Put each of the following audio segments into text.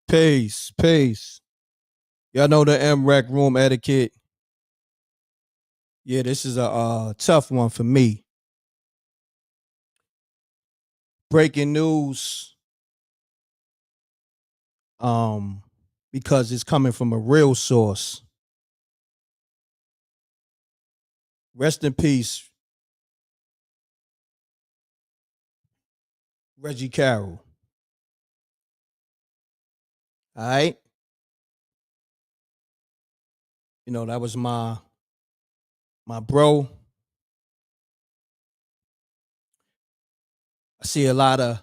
Peace, peace. Y'all know the M.Reck room etiquette. Yeah, this is a tough one for me. Breaking news, um, because it's coming from a real source. Rest in peace, Reggie Carroll. All right, you know that was my bro. I see a lot of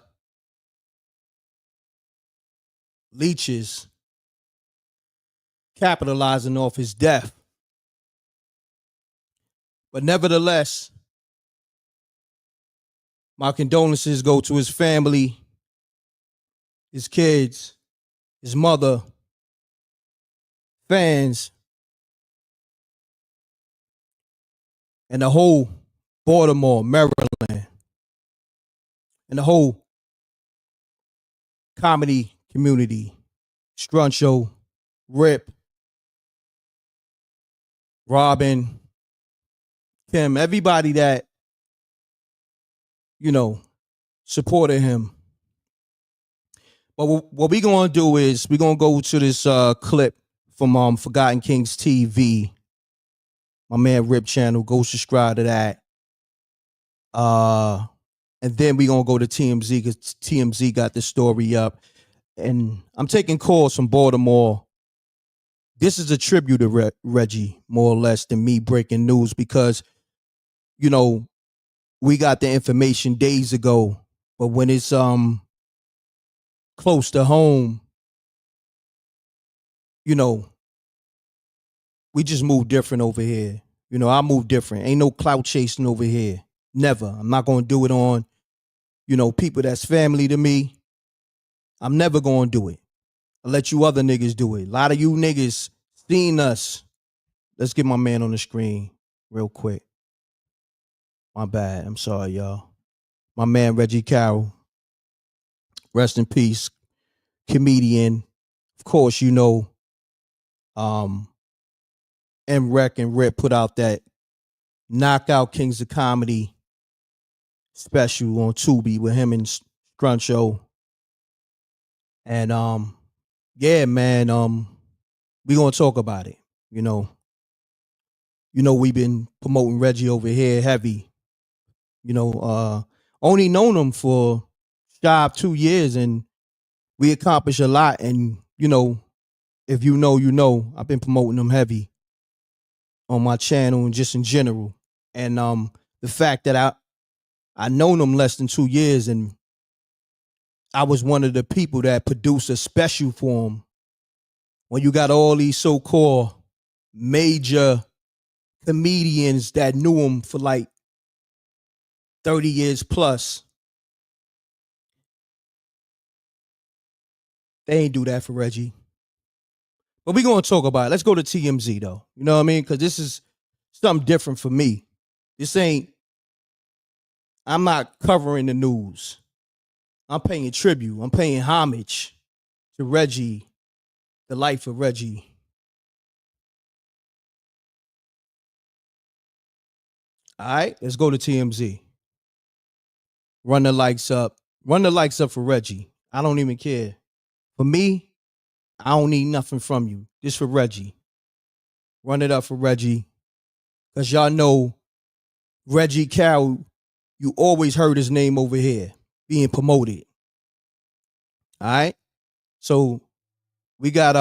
leeches capitalizing off his death, but nevertheless, my condolences go to his family, his kids, his mother, fans, and the whole Baltimore, Maryland, and the whole comedy community. Struncho, Rip, Robin, Kim, everybody that, you know, supported him. But what we gonna do is we gonna go to this clip from Forgotten Kings TV. My man Rip channel. Go subscribe to that. And then we gonna go to TMZ because TMZ got the story up. And I'm taking calls from Baltimore. This is a tribute to Reggie, more or less, than me breaking news because, you know, we got the information days ago, but when it's close to home, you know, we just move different over here. You know, I move different. Ain't no clout chasing over here. Never. I'm not gonna do it on, you know, people that's family to me. I'm never gonna do it. I'll let you other niggas do it. A lot of you niggas seen us. Let's get my man on the screen real quick. My bad. I'm sorry, y'all. My man Reggie Carroll. Rest in peace. Comedian. Of course, you know, M.Reck and Rip put out that Knockout Kings of Comedy special on Tubi with him and Scruncho. And yeah, man, we gonna talk about it. You know, we've been promoting Reggie over here heavy. You know, only known him for shy of 2 years, and we accomplished a lot. And you know, if you know, you know, I've been promoting him heavy on my channel and just in general. And the fact that I known him less than 2 years, and I was one of the people that produced a special for him. When you got all these so-called major comedians that knew him for like 30 years plus, they ain't do that for Reggie. But we gonna talk about it. Let's go to TMZ though. You know what I mean? Because this is something different for me. This ain't, I'm not covering the news. I'm paying tribute. I'm paying homage to Reggie, the life of Reggie. All right, let's go to TMZ. Run the likes up. Run the likes up for Reggie. I don't even care. For me, I don't need nothing from you. This for Reggie. Run it up for Reggie. Because y'all know Reggie Carroll, you always heard his name over here being promoted. All right. So we got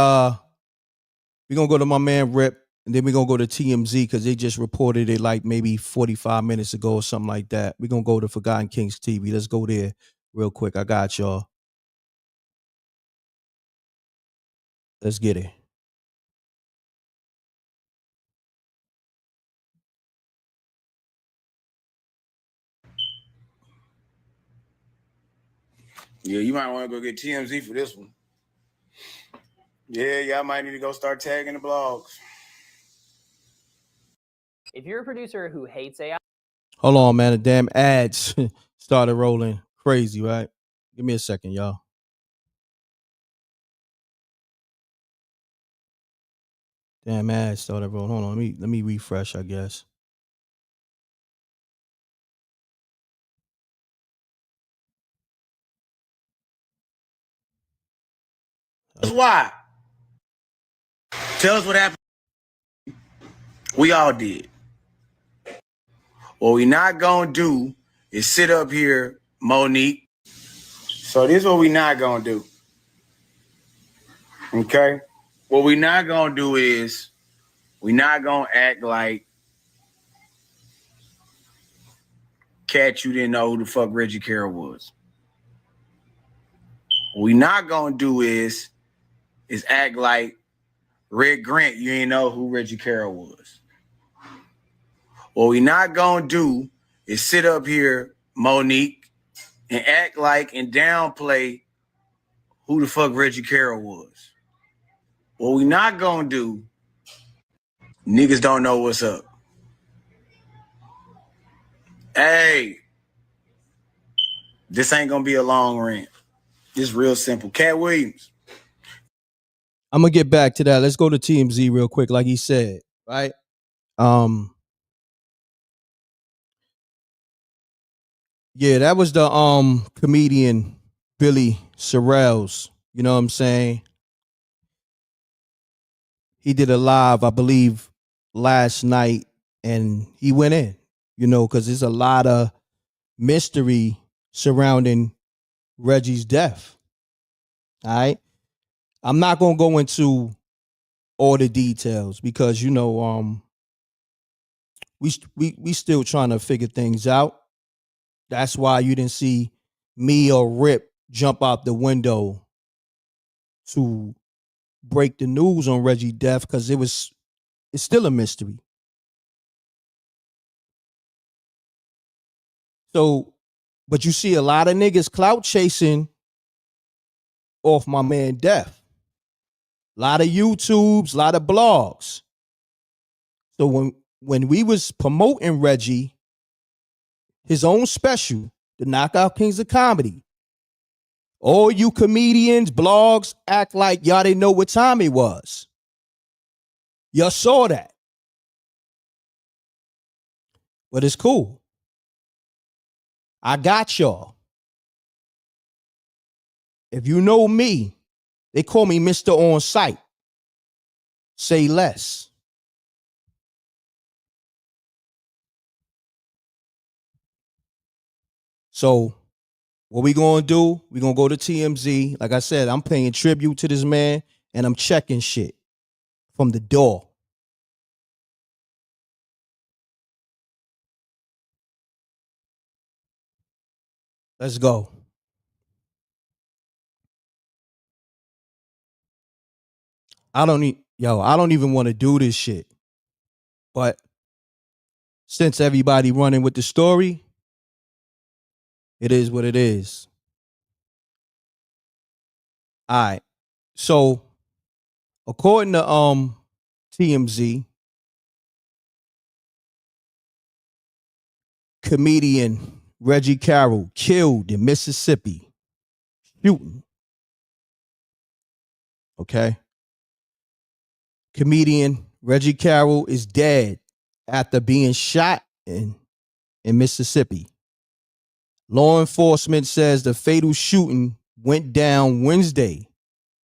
we're gonna go to my man Rip, and then we're gonna go to TMZ because they just reported it like maybe 45 minutes ago or something like that. We're gonna go to Forgotten Kings TV. Let's go there real quick. I got y'all. Let's get it. Yeah, you might want to go get TMZ for this one. Yeah, y'all might need to go start tagging the blogs. If you're a producer who hates AI, hold on, man. The damn ads started rolling crazy, right? Give me a second, y'all. Damn ass started rolling. Hold on, let me refresh, I guess. That's why. Tell us what happened. We all did. What we not gonna do is sit up here, Monique. So this is what we not gonna do. Okay? What we not gonna do is we not gonna act like Katt, you didn't know who the fuck Reggie Carroll was. What we not gonna do is act like Red Grant, you ain't know who Reggie Carroll was. What we not gonna do is sit up here, Monique, and act like and downplay who the fuck Reggie Carroll was. What we not gonna do, niggas don't know what's up. Hey, this ain't gonna be a long rant. It's real simple. Katt Williams. I'm gonna get back to that. Let's go to TMZ real quick, like he said, right? Yeah, that was the comedian Billy Sorrells. You know what I'm saying? He did a live, I believe, last night, and he went in. You know, because there's a lot of mystery surrounding Reggie's death. All right, I'm not gonna go into all the details because you know, we still trying to figure things out. That's why you didn't see me or Rip jump out the window to break the news on Reggie's death because it's still a mystery. So, but you see a lot of niggas clout chasing off my man death. A lot of YouTubes, a lot of blogs. So when we was promoting Reggie, his own special, the Knockout Kings of Comedy, all you comedians, blogs act like y'all didn't know what time it was. Y'all saw that. But it's cool. I got y'all. If you know me, they call me Mr. On Site. Say less. So what we gonna do? We gonna go to TMZ. Like I said, I'm paying tribute to this man and I'm checking shit from the door. Let's go. I don't even want to do this shit. But since everybody running with the story, it is what it is. All right. So according to TMZ, comedian Reggie Carroll killed in Mississippi shooting. Okay. Comedian Reggie Carroll is dead after being shot in Mississippi. Law enforcement says the fatal shooting went down Wednesday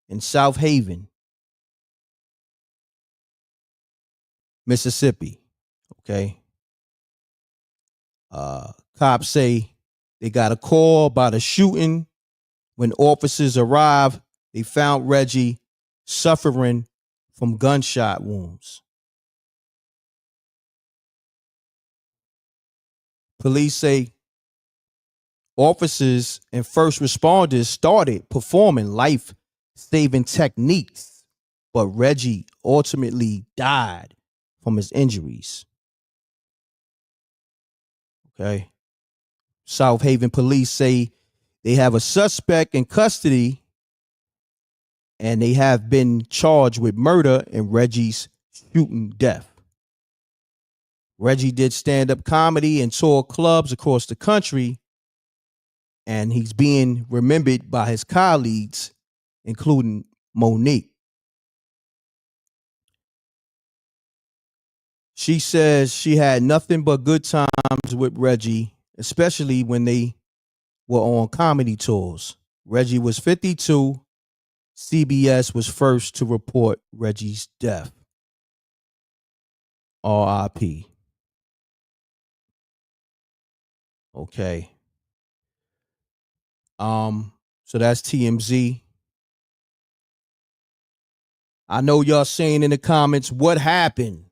in South Haven, Mississippi. Okay. Cops say they got a call about a shooting. When officers arrived, they found Reggie suffering from gunshot wounds. Police say officers and first responders started performing life-saving techniques, but Reggie ultimately died from his injuries. Okay. South Haven police say they have a suspect in custody and they have been charged with murder in Reggie's shooting death. Reggie did stand-up comedy and toured clubs across the country, and he's being remembered by his colleagues, including Monique. She says she had nothing but good times with Reggie, especially when they were on comedy tours. Reggie was 52. CBS was first to report Reggie's death. R.I.P. Okay. So that's TMZ. I know y'all saying in the comments, what happened?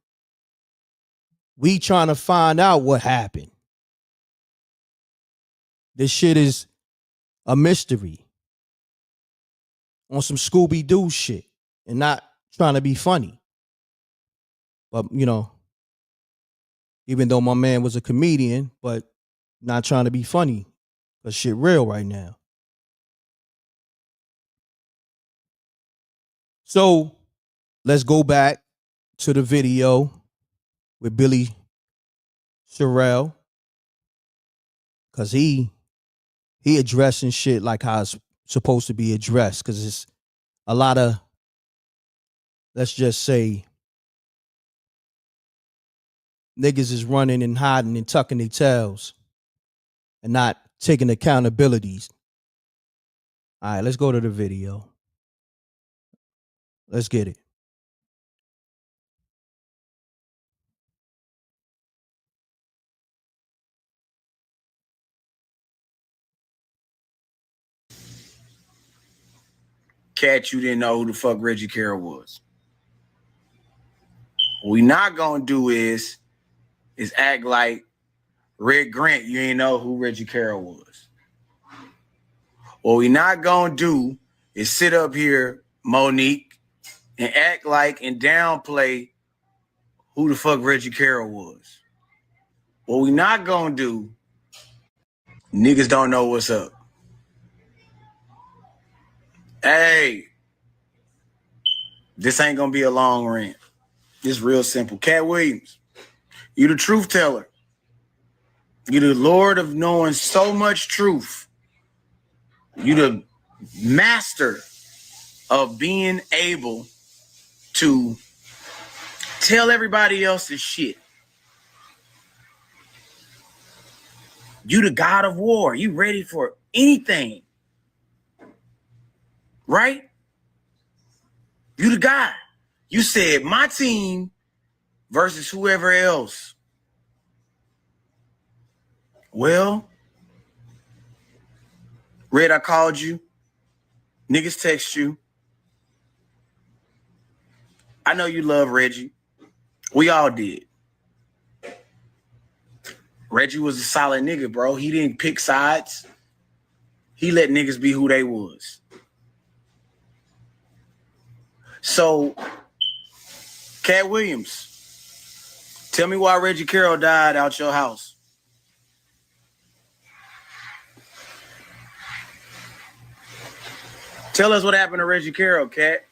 We trying to find out what happened. This shit is a mystery on some Scooby-Doo shit and not trying to be funny. But, you know, even though my man was a comedian, but not trying to be funny because shit real right now. So let's go back to the video with Billy Sherrill, because he addressing shit like how it's supposed to be addressed, because it's a lot of, let's just say, niggas is running and hiding and tucking their tails and not taking accountabilities. All right, let's go to the video. Let's get it. Katt, you didn't know who the fuck Reggie Carroll was. What we not gonna do is act like Red Grant, you ain't know who Reggie Carroll was. What we not gonna do is sit up here, Monique, and act like and downplay who the fuck Reggie Carroll was. What we not gonna do, niggas don't know what's up. Hey, this ain't gonna be a long rant. It's real simple. Katt Williams, you the truth teller. You the Lord of knowing so much truth. You the master of being able to tell everybody else's shit. You the God of war. You ready for anything. Right? You the guy. You said my team versus whoever else. Well, Red, I called you. Niggas text you. I know you love Reggie. We all did. Reggie was a solid nigga, bro. He didn't pick sides. He let niggas be who they was. So, Katt Williams, tell me why Reggie Carroll died out your house. Tell us what happened to Reggie Carroll, Katt.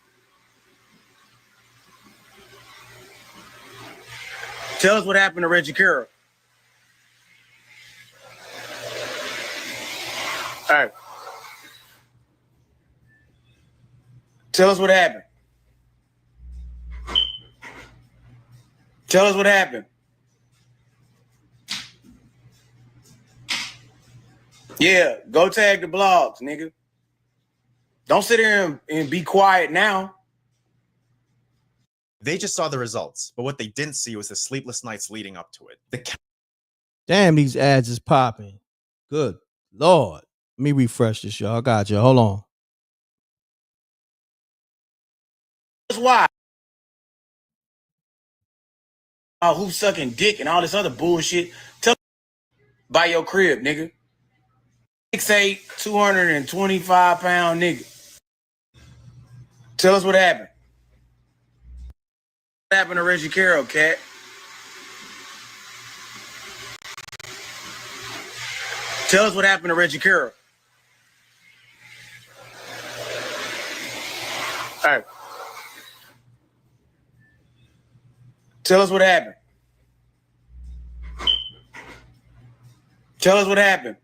Tell us what happened to Reggie Carroll. All right. Tell us what happened. Tell us what happened. Yeah, go tag the blogs, nigga. Don't sit here and be quiet now. They just saw the results, but what they didn't see was the sleepless nights leading up to it. Damn, these ads is popping. Good Lord. Let me refresh this, y'all. I got you. Hold on. That's why. Who's sucking dick and all this other bullshit. Tell by your crib, nigga. 6'8", 225-pound nigga. Tell us what happened. What happened to Reggie Carroll, Katt? Tell us what happened to Reggie Carroll. All right. Tell us what happened. Tell us what happened.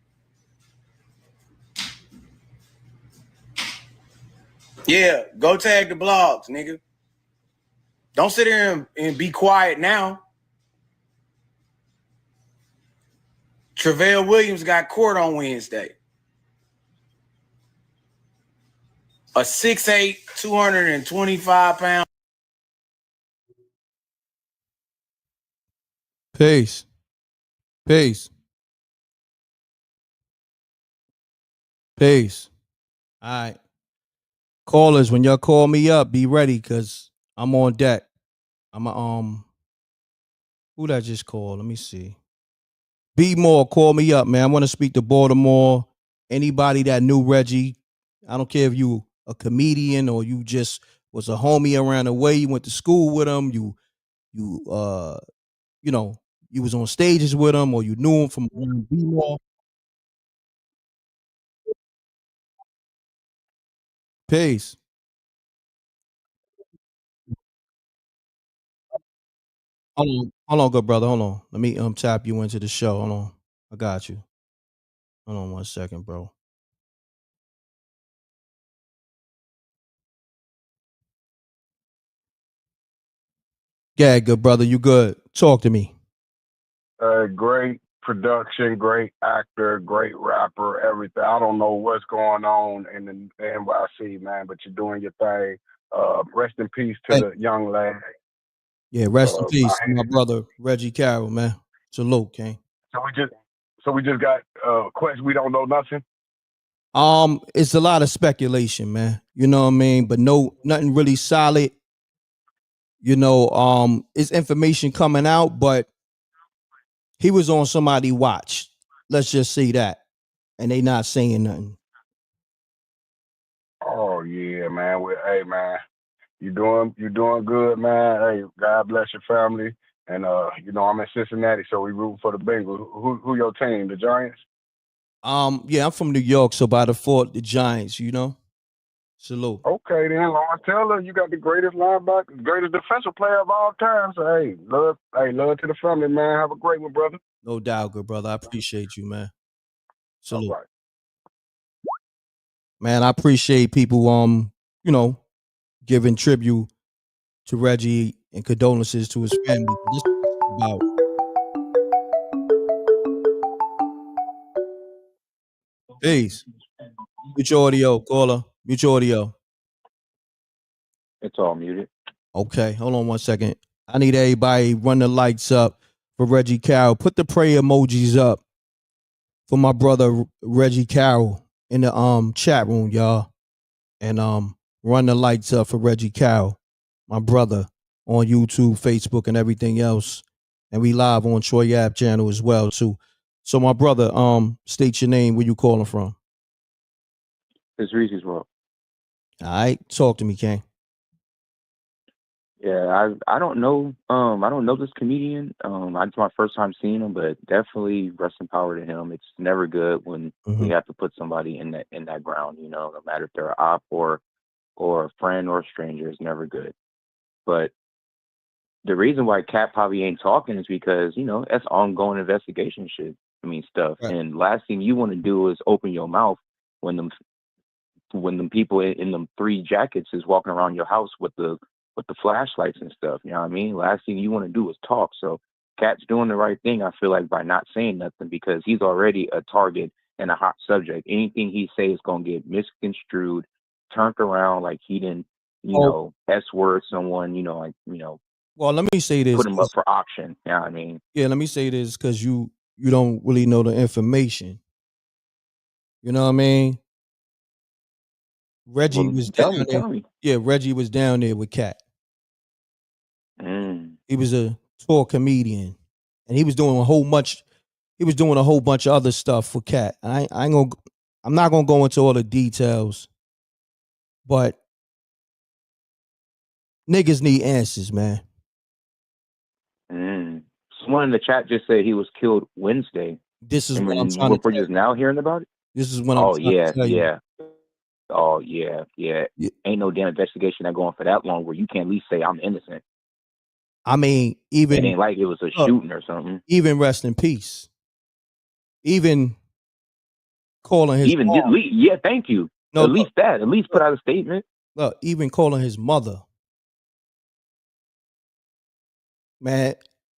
Yeah, go tag the blogs, nigga. Don't sit here and be quiet now. Tre'Vell Williams got court on Wednesday. A 6'8", 225-pound. Peace. Peace. Peace. All right. Callers, when y'all call me up, be ready because I'm on deck. I'm who did I just call? Let me see. B More, call me up, man. I want to speak to Baltimore. Anybody that knew Reggie. I don't care if you a comedian or you just was a homie around the way. You went to school with him. You you know, you was on stages with him or you knew him from around B More. Peace. Hold on, good brother. Hold on. Let me tap you into the show. Hold on. I got you. Hold on 1 second, bro. Yeah, good brother. You good? Talk to me. Great production, great actor, great rapper, everything. I don't know what's going on in the NYC, man, but you're doing your thing. Rest in peace to Hey, the young lad. yeah, rest in I peace, hate my it. brother Reggie Carroll, man. Salute, King. So we just got questions. We don't know nothing. It's a lot of speculation, man. You know what I mean? But nothing really solid. You know, it's information coming out, but he was on somebody watch. Let's just say that. And they not saying nothing. Oh yeah, man. Hey man, you doing good, man. Hey, God bless your family. And I'm in Cincinnati, so we root for the Bengals. Who your team? The Giants? Yeah, I'm from New York, so by default, the Giants, you know. Salute. Okay, then, Lawrence Taylor, you got the greatest linebacker, greatest defensive player of all time. So, love to the family, man. Have a great one, brother. No doubt, good brother. I appreciate you, man. All Salute. right. Man, I appreciate people you know, giving tribute to Reggie and condolences to his family. This is about peace. Mute your audio, caller. Mute your audio. It's all muted. Okay, hold on 1 second. I need everybody run the lights up for Reggie Carroll. Put the prayer emojis up for my brother Reggie Carroll in the chat room, y'all. And run the lights up for Reggie Carroll, my brother, on YouTube, Facebook, and everything else. And we live on Troy App channel as well too. So my brother, state your name, where you calling from. It's Reese's World. All right, talk to me, King. Yeah, I don't know. I don't know this comedian. It's my first time seeing him, but definitely rest in power to him. It's never good when we have to put somebody in that ground. You know, no matter if they're an op or a friend or a stranger, it's never good. But the reason why Katt probably ain't talking is because that's ongoing investigation shit. I mean stuff. Right. And last thing you want to do is open your mouth when them people in them three jackets is walking around your house with the flashlights and stuff. You know what I mean? Last thing you want to do is talk. So Katt's doing the right thing, I feel like, by not saying nothing, because he's already a target and a hot subject. Anything he says is gonna get misconstrued, turned around like he didn't, Oh, S word someone, well, let me say this. put him up for auction. You know what I mean? Yeah, let me say this because you don't really know the information. You know what I mean? Reggie Well, was tell down me, there. tell me. Yeah, Reggie was down there with Katt. Mm. He was a tour comedian, and he was doing a whole bunch. He was doing a whole bunch of other stuff for Katt. I ain't gonna. I'm not gonna go into all the details, but niggas need answers, man. Mm. Someone in the chat just said he was killed Wednesday. This is I what I'm mean, trying to we're tell just you. now hearing about it. This is what I'm Oh trying to yeah, tell you. yeah. Oh yeah, yeah. Yeah, Ain't no damn investigation that going for that long where you can't at least say I'm innocent. I mean, It even ain't like it was a look, shooting or something. even rest in peace. Even calling his Even mom. yeah, thank you. No, At least that. At least put out a statement. look, even calling his mother. Man,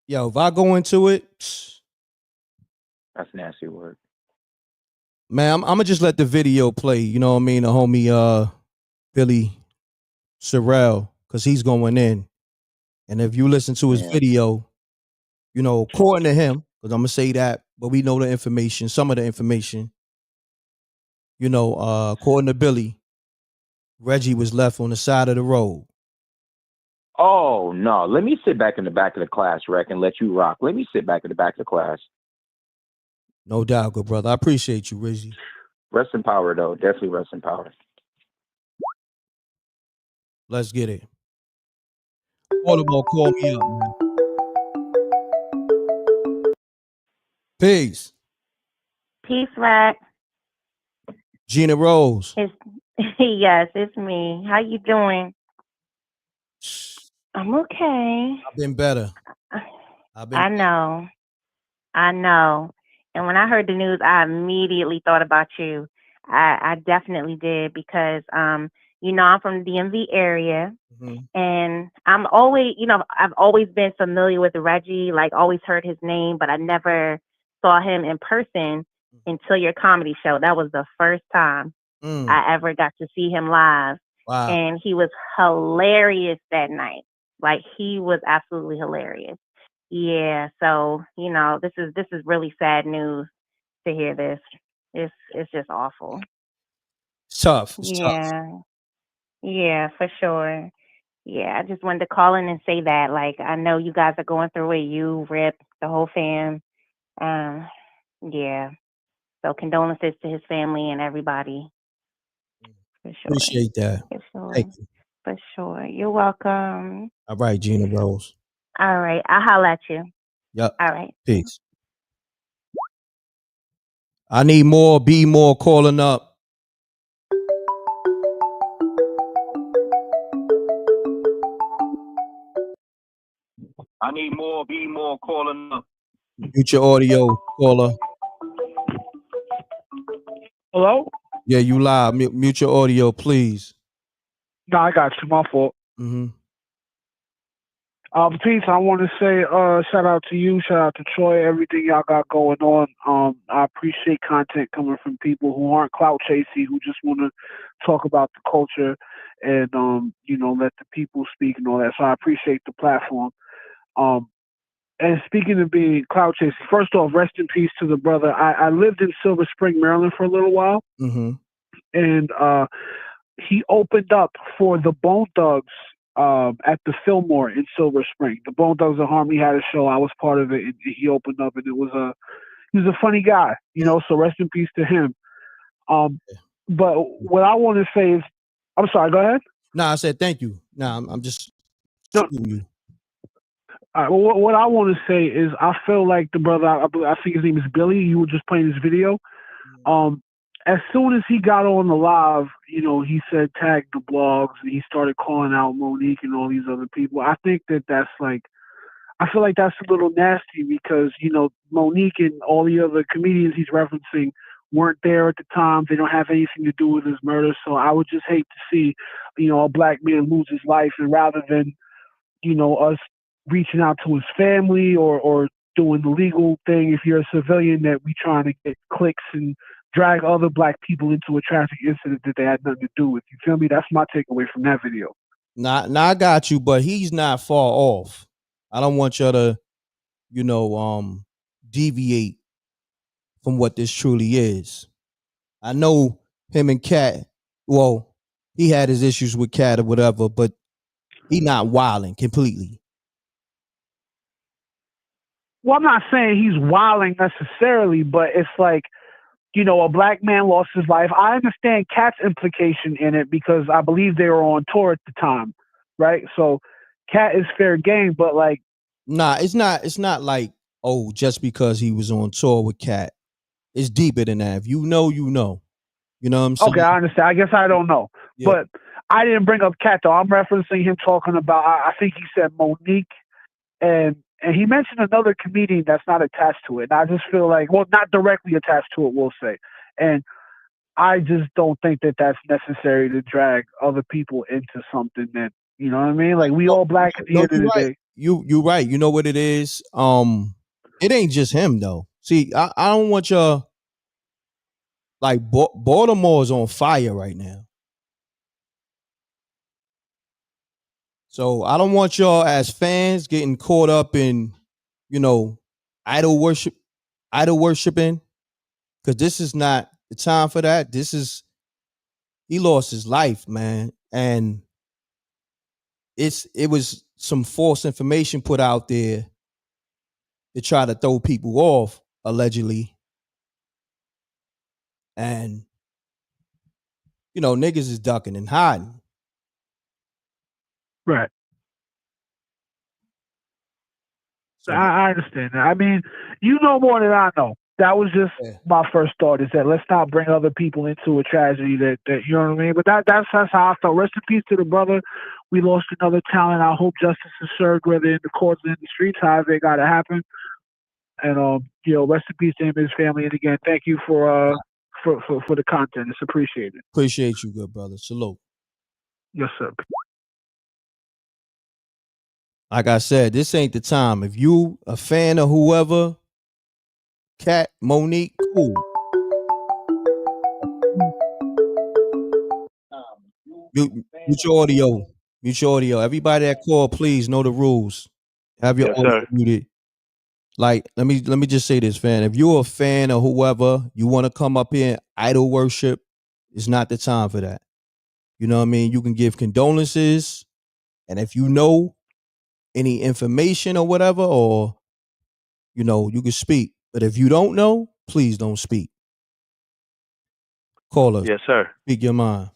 yo, if I go into it, That's nasty work. Man, I'm gonna just let the video play. You know what I mean? The homie Billy Sorrell, because he's going in. And if you listen to his video, you know, according to him, because I'm gonna say that, but we know the information, some of the information. You know, according to Billy, Reggie was left on the side of the road. Oh no! Let me sit back in the back of the class, Rec, and let you rock. Let me sit back in the back of the class. No doubt, good brother. I appreciate you, Reggie. Rest in power, though. Definitely rest in power. Let's get it. Baltimore, call me up, man. Peace. Peace, Rack. Gina Rose. Yes, it's me. How you doing? I'm okay. I've been better. I know. And when I heard the news, I immediately thought about you. I definitely did because, you know, I'm from the DMV area. And I'm always, you know, I've always been familiar with Reggie, like always heard his name, but I never saw him in person until your comedy show. That was the first time I ever got to see him live. Wow. And he was hilarious that night. Like he was absolutely hilarious. Yeah. So, you know, this is really sad news to hear this. It's just awful. It's tough. It's yeah. tough. Yeah, for sure. Yeah, I just wanted to call in and say that. Like, I know you guys are going through it. You, Rip, the whole fam. Yeah. So condolences to his family and everybody. For sure. Appreciate that. For sure. Thank you. For sure. You're welcome. All right, Gina Rose. All right. I'll holler at you. Yep. All right. Peace. I need more, be more calling up. I need more, be more calling up. Mute your audio, caller. Hello? Yeah, you live. Mute your audio, please. No, I got you. My fault. Peace. I want to say shout out to you, shout out to Troy, everything y'all got going on. I appreciate content coming from people who aren't clout chasing, who just want to talk about the culture and you know, let the people speak and all that. So I appreciate the platform. And speaking of being clout chasing, first off, rest in peace to the brother. I lived in Silver Spring, Maryland for a little while. And he opened up for the Bone Thugs at the Fillmore in Silver Spring. The Bone Thugs of Harmony had a show. I was part of it. And he opened up, and he was a funny guy, you know. So rest in peace to him. But what I want to say is, I'm sorry. Go ahead. No, I said thank you. No, I'm just you. What I want to say is, I feel like the brother. I think his name is Billy. You were just playing his video. As soon as he got on the live, you know, he said tag the blogs, and he started calling out Monique and all these other people. I think that's like, I feel like that's a little nasty because, you know, Monique and all the other comedians he's referencing weren't there at the time. They don't have anything to do with his murder. So I would just hate to see, you know, a black man lose his life, and rather than, you know, us reaching out to his family or doing the legal thing, if you're a civilian, that we trying to get clicks and drag other black people into a traffic incident that they had nothing to do with. You feel me? That's my takeaway from that video. Now I got you, but he's not far off. I don't want you to, you know, deviate from what this truly is. I know him and Katt, well, he had his issues with Katt or whatever, but he not wilding completely. Well, I'm not saying he's wilding necessarily, but it's like, you know, a black man lost his life. I understand Katt's implication in it because I believe they were on tour at the time, right? So Katt is fair game, but like, nah, it's not like, oh, just because he was on tour with Katt. It's deeper than that. If you know, you know. You know what I'm saying? Okay, I understand. I guess I don't know. Yeah. But I didn't bring up Katt, though. I'm referencing him talking about, I think he said Monique, and he mentioned another comedian that's not attached to it. And I just feel like, well, not directly attached to it, we'll say. And I just don't think that that's necessary to drag other people into something that, you know what I mean? Like, we all black at the end of the day. You're right. You know what it is? It ain't just him, though. See, I don't want y'all like Baltimore's on fire right now. So I don't want y'all as fans getting caught up in, idol worshiping, because this is not the time for that. He lost his life, man, and it was some false information put out there to try to throw people off, allegedly, and niggas is ducking and hiding. Right. So, I understand that. I mean, you know more than I know. That was just my first thought, is that let's not bring other people into a tragedy that you know what I mean? But that's how I felt. Rest in peace to the brother. We lost another talent. I hope justice is served, whether in the courts or in the streets, however it gotta happen. And rest in peace to him and his family. And again, thank you for the content. It's appreciated. Appreciate you, good brother. Salute. Yes, sir. Like I said, this ain't the time. If you a fan of whoever, Katt, Monique, cool. Mute your audio. Mute your audio. Everybody that call, please know the rules. Have your audio muted. Like, let me just say this, fan. If you're a fan of whoever, you want to come up here and idol worship, it's not the time for that. You know what I mean? You can give condolences, and if you know any information or whatever, or you can speak. But if you don't know, please don't speak. Call us. Yes, sir. Speak your mind.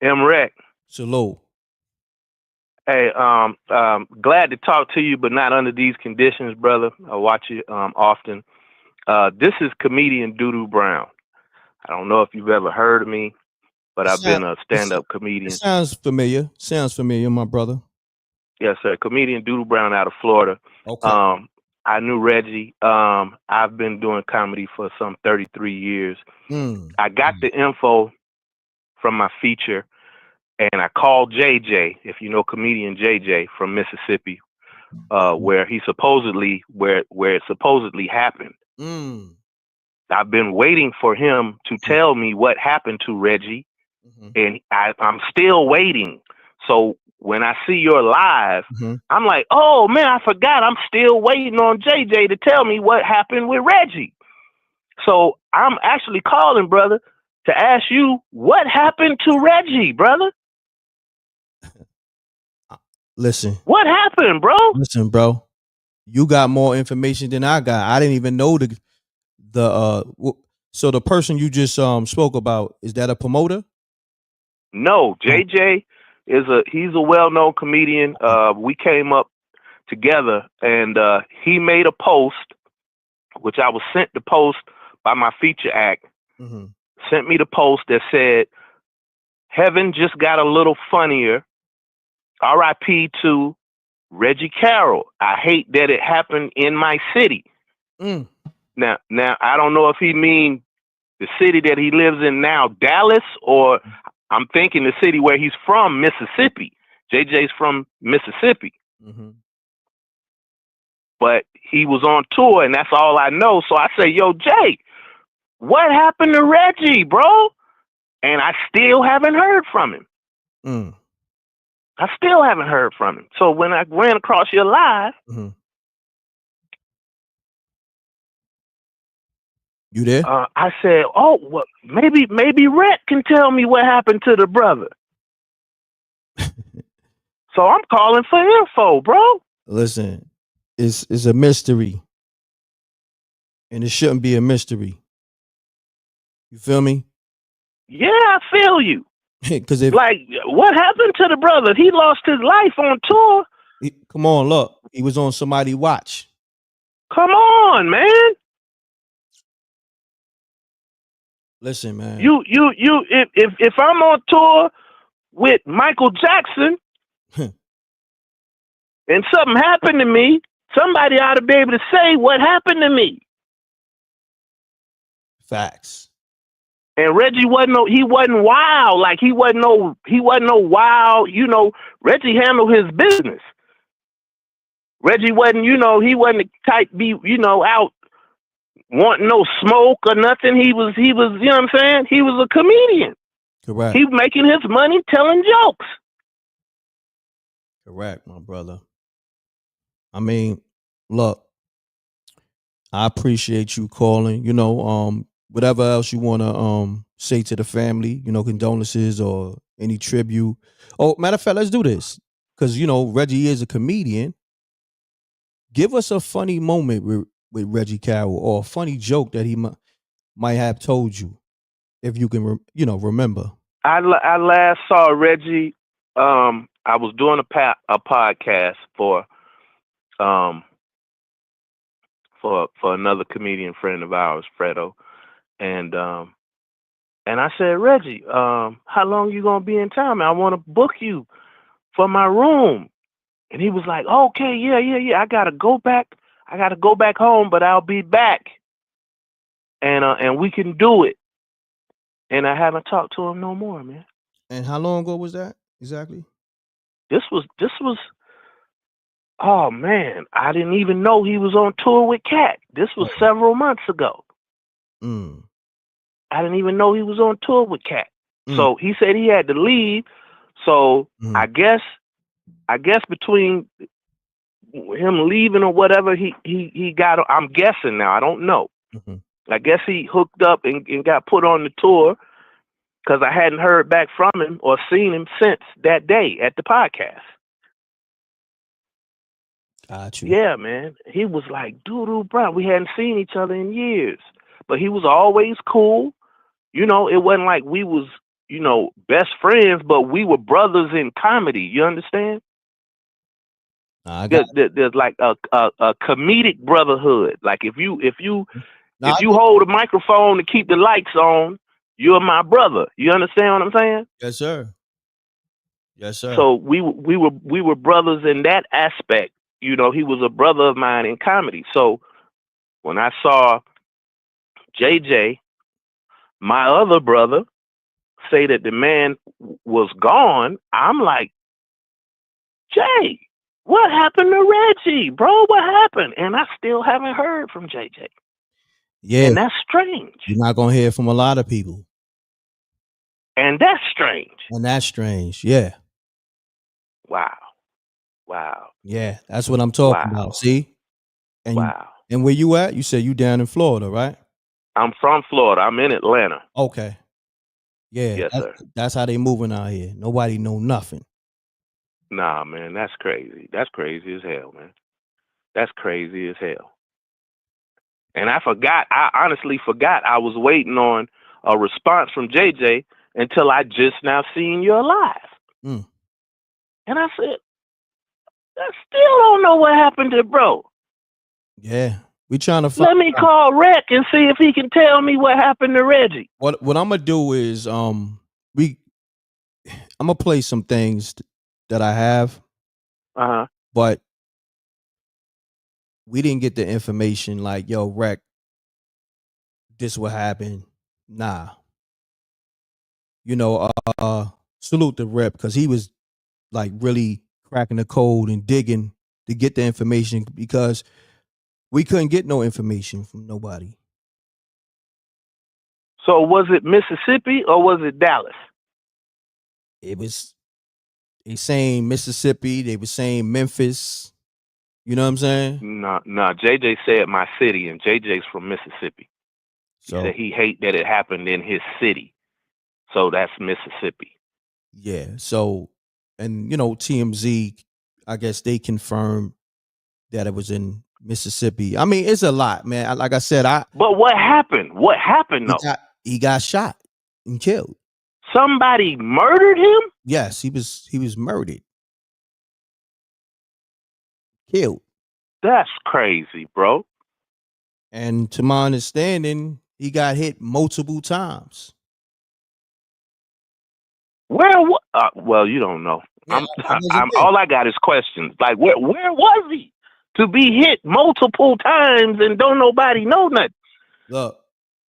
M.Reck. Salute. Hey, glad to talk to you, but not under these conditions, brother. I watch you often. This is comedian Doodoo Brown. I don't know if you've ever heard of me, but I've been a stand-up comedian. Sounds familiar. Sounds familiar, my brother. Yes, sir. Comedian Doodoo Brown out of Florida. Okay. I knew Reggie. I've been doing comedy for some 33 years. I got the info from my feature, and I called JJ, if you know comedian JJ from Mississippi, where it supposedly happened. I've been waiting for him to tell me what happened to Reggie, and I'm still waiting. So when I see you're live, I'm like, oh man, I forgot. I'm still waiting on JJ to tell me what happened with Reggie. So I'm actually calling, brother, to ask you what happened to Reggie, brother. Listen. What happened, bro? Listen, bro. You got more information than I got. I didn't even know so the person you just spoke about, is that a promoter? No, JJ he's a well-known comedian. We came up together, and he made a post, which I was sent the post by my feature act. Sent me the post that said, "Heaven just got a little funnier. R.I.P. to Reggie Carroll. I hate that it happened in my city." Now I don't know if he mean the city that he lives in now, Dallas, or I'm thinking the city where he's from, Mississippi. JJ's from Mississippi. But he was on tour, and that's all I know. So I say, yo, Jay, what happened to Reggie, bro? And I still haven't heard from him. I still haven't heard from him. So when I ran across your live, you there? I said, oh, well, maybe Rhett can tell me what happened to the brother. So I'm calling for info, bro. Listen, it's a mystery, and it shouldn't be a mystery. You feel me? Yeah, I feel you. Because what happened to the brother? He lost his life on tour. Come on, look, he was on somebody's watch. Come on, man. Listen, man. If I'm on tour with Michael Jackson and something happened to me, somebody ought to be able to say what happened to me. Facts. And Reggie wasn't wild. Like he wasn't no wild, Reggie handled his business. Reggie wasn't, he wasn't the type be, out wanting no smoke or nothing. He was, you know what I'm saying? He was a comedian. Correct. He was making his money telling jokes. Correct, my brother. I mean, look, I appreciate you calling. Whatever else you want to say to the family, condolences or any tribute. Oh, matter of fact, let's do this because Reggie is a comedian. Give us a funny moment with Reggie Carroll or a funny joke that he might have told you, if you can, remember. I last saw Reggie. I was doing a podcast for another comedian friend of ours, Fredo, and I said, Reggie, how long you gonna be in town? Man, I want to book you for my room. And he was like, okay, yeah. I gotta go back home, but I'll be back, and we can do it. And I haven't talked to him no more, man. And how long ago was that exactly? This was. Oh man, I didn't even know he was on tour with Katt. This was several months ago. I didn't even know he was on tour with Katt. So he said he had to leave. So I guess between him leaving or whatever, he got. I'm guessing now. I don't know. I guess he hooked up and got put on the tour because I hadn't heard back from him or seen him since that day at the podcast. Got you. Yeah, man. He was like doo-doo brown. We hadn't seen each other in years, but he was always cool. It wasn't like we was, best friends, but we were brothers in comedy. You understand? There's like a comedic brotherhood. Like if you hold a microphone to keep the lights on, you're my brother. You understand what I'm saying? Yes, sir. Yes, sir. So we were brothers in that aspect. He was a brother of mine in comedy. So when I saw JJ, my other brother, say that the man was gone, I'm like, Jay, what happened to Reggie, bro? What happened? And I still haven't heard from JJ. Yeah. And that's strange. You're not going to hear from a lot of people. And that's strange. Yeah. Wow. Yeah, that's what I'm talking about. See? And and where you at? You said you down in Florida, right? I'm from Florida. I'm in Atlanta. Okay. Yeah. Yes, sir. That's how they moving out here. Nobody know nothing. Nah, man, that's crazy. That's crazy as hell, man. That's crazy as hell. And I honestly forgot I was waiting on a response from JJ until I just now seen you live. And I said, I still don't know what happened to bro. Yeah. We trying to find. Let me call Rec and see if he can tell me what happened to Reggie. What I'm gonna do is I'm gonna play some things that I have. But we didn't get the information like, yo, Rec, this what happened. Nah. Salute the rep because he was like really cracking the code and digging to get the information because we couldn't get no information from nobody. So was it Mississippi or was it Dallas? It was they saying Mississippi, they were saying Memphis. You know what I'm saying? No, JJ said my city, and JJ's from Mississippi. So he said he hate that it happened in his city. So that's Mississippi. Yeah. So, and TMZ, I guess they confirmed that it was in Mississippi. I mean, it's a lot, man. Like I said, But what happened? What happened though? He got shot and killed. Somebody murdered him? Yes, he was murdered. Killed. That's crazy, bro. And to my understanding, he got hit multiple times. Well, you don't know. Yeah, all I got is questions. Like, where was he to be hit multiple times and don't nobody know nothing? Look,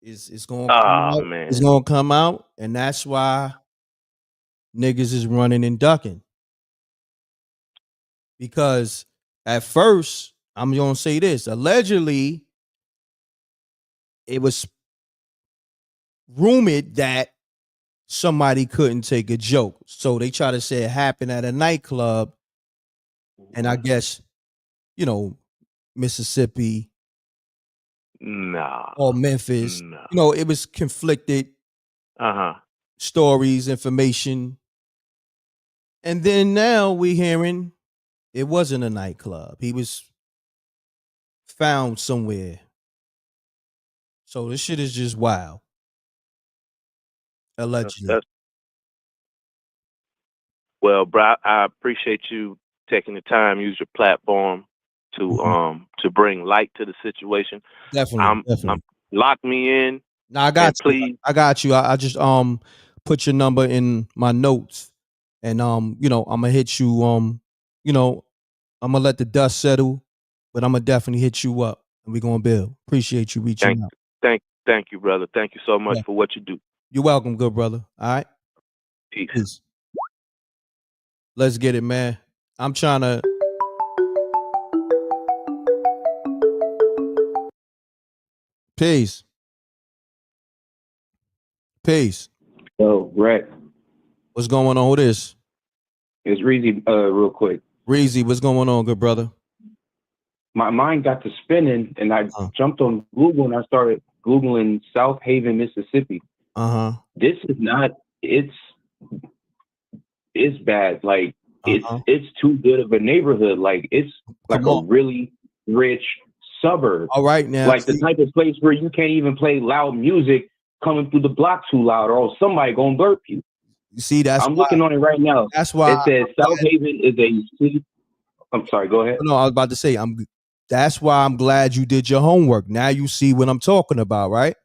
it's going to come out. Man. It's going to come out, and that's why niggas is running and ducking. Because At first, I'm gonna say this. Allegedly, it was rumored that somebody couldn't take a joke. So they try to say it happened at a nightclub. And I guess, Mississippi or Memphis, it was conflicted stories, information. And then now we hearing it wasn't a nightclub. He was found somewhere. So this shit is just wild. Allegedly. Well, bro, I appreciate you taking the time, use your platform to bring light to the situation. Definitely. Lock me in. No, I got you. Please. I got you. I just put your number in my notes, and I'm gonna hit you. I'm gonna let the dust settle, but I'm gonna definitely hit you up, and we're gonna build. Appreciate you reaching out. Thank you, brother. Thank you so much for what you do. You're welcome, good brother. All right. Peace. Let's get it, man. I'm trying to. Peace. Yo, Rec. What's going on with this? It's Reezy, real quick. Reezy, what's going on, good brother? My mind got to spinning, and I jumped on Google, and I started Googling South Haven, Mississippi. This is not, it's bad. Like, it's too good of a neighborhood. Like, it's like a really rich suburb. All right, now. Like the type of place where you can't even play loud music coming through the block too loud, or else somebody gonna burp you. You see, I'm looking on it right now. That's why it says South Haven is a city. I'm sorry, go ahead. No, I was about to say, that's why I'm glad you did your homework. Now you see what I'm talking about, right?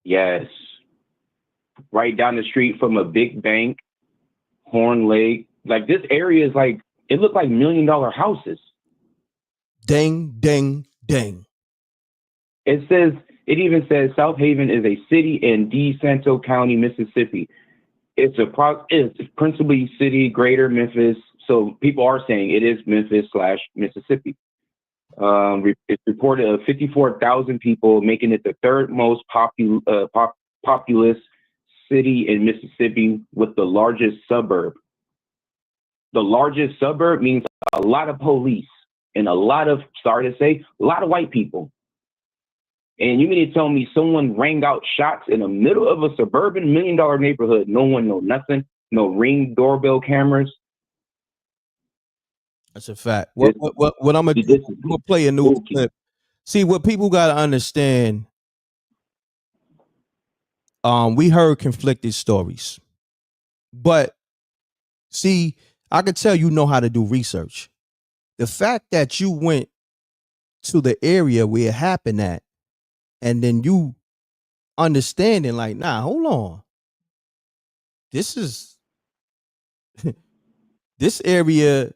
Yes. Right down the street from a big bank, Horn Lake. Like, this area is like, it looked like $1 million houses. Ding, ding, ding. It even says South Haven is a city in DeSanto County, Mississippi. It's principally city, greater Memphis. So people are saying it is Memphis/Mississippi. It's reported of 54,000 people, making it the third most populous city in Mississippi with the largest suburb. The largest suburb means a lot of police and a lot of white people. And you mean to tell me someone rang out shots in the middle of a suburban $1 million neighborhood? No one know nothing. No Ring doorbell cameras. That's a fact. What I'm gonna do? I'm gonna play a new clip. See, what people gotta understand. We heard conflicted stories, but see, I could tell you know how to do research. The fact that you went to the area where it happened at, and then you understanding like, nah, hold on. This area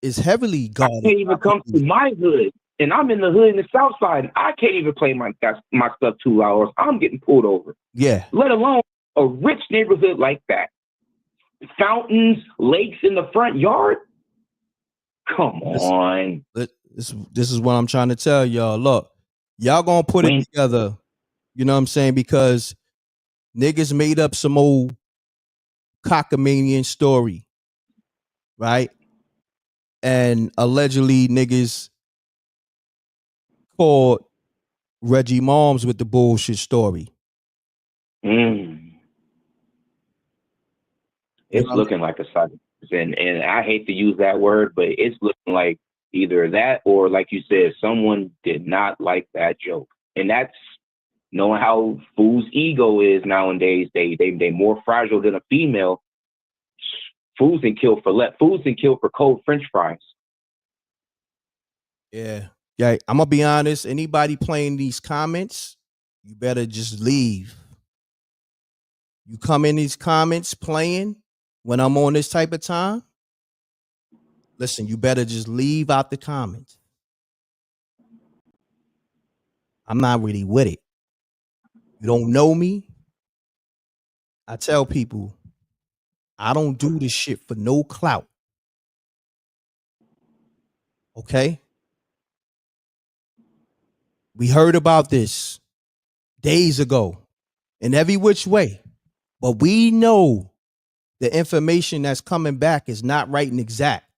is heavily guarded. I can't even come to my hood, and I'm in the hood in the South Side. I can't even play my stuff 2 hours. I'm getting pulled over. Yeah. Let alone a rich neighborhood like that. Fountains, lakes in the front yard. Come on. This is what I'm trying to tell y'all. Look, y'all gonna put it together. You know what I'm saying? Because niggas made up some old cockamanian story, right? And allegedly niggas called Reggie Moms with the bullshit story. It's looking like a cyber, and I hate to use that word, but it's looking like either that or, like you said, someone did not like that joke. And that's knowing how fools' ego is nowadays. They more fragile than a female. Fools can kill for cold French fries. Yeah. I'm gonna be honest. Anybody playing these comments, you better just leave. You come in these comments playing when I'm on this type of time. Listen, you better just leave out the comments. I'm not really with it. You don't know me. I tell people, I don't do this shit for no clout. Okay? We heard about this days ago in every which way. But we know the information that's coming back is not right and exact.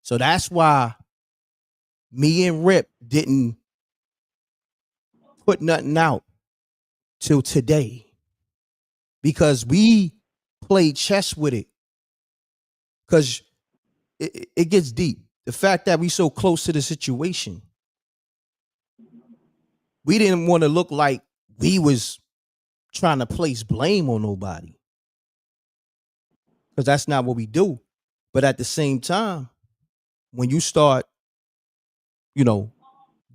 So that's why me and Rip didn't put nothing out till today. Because we played chess with it. Because it gets deep. The fact that we so close to the situation, we didn't want to look like we was trying to place blame on nobody. Because that's not what we do. But at the same time, when you start,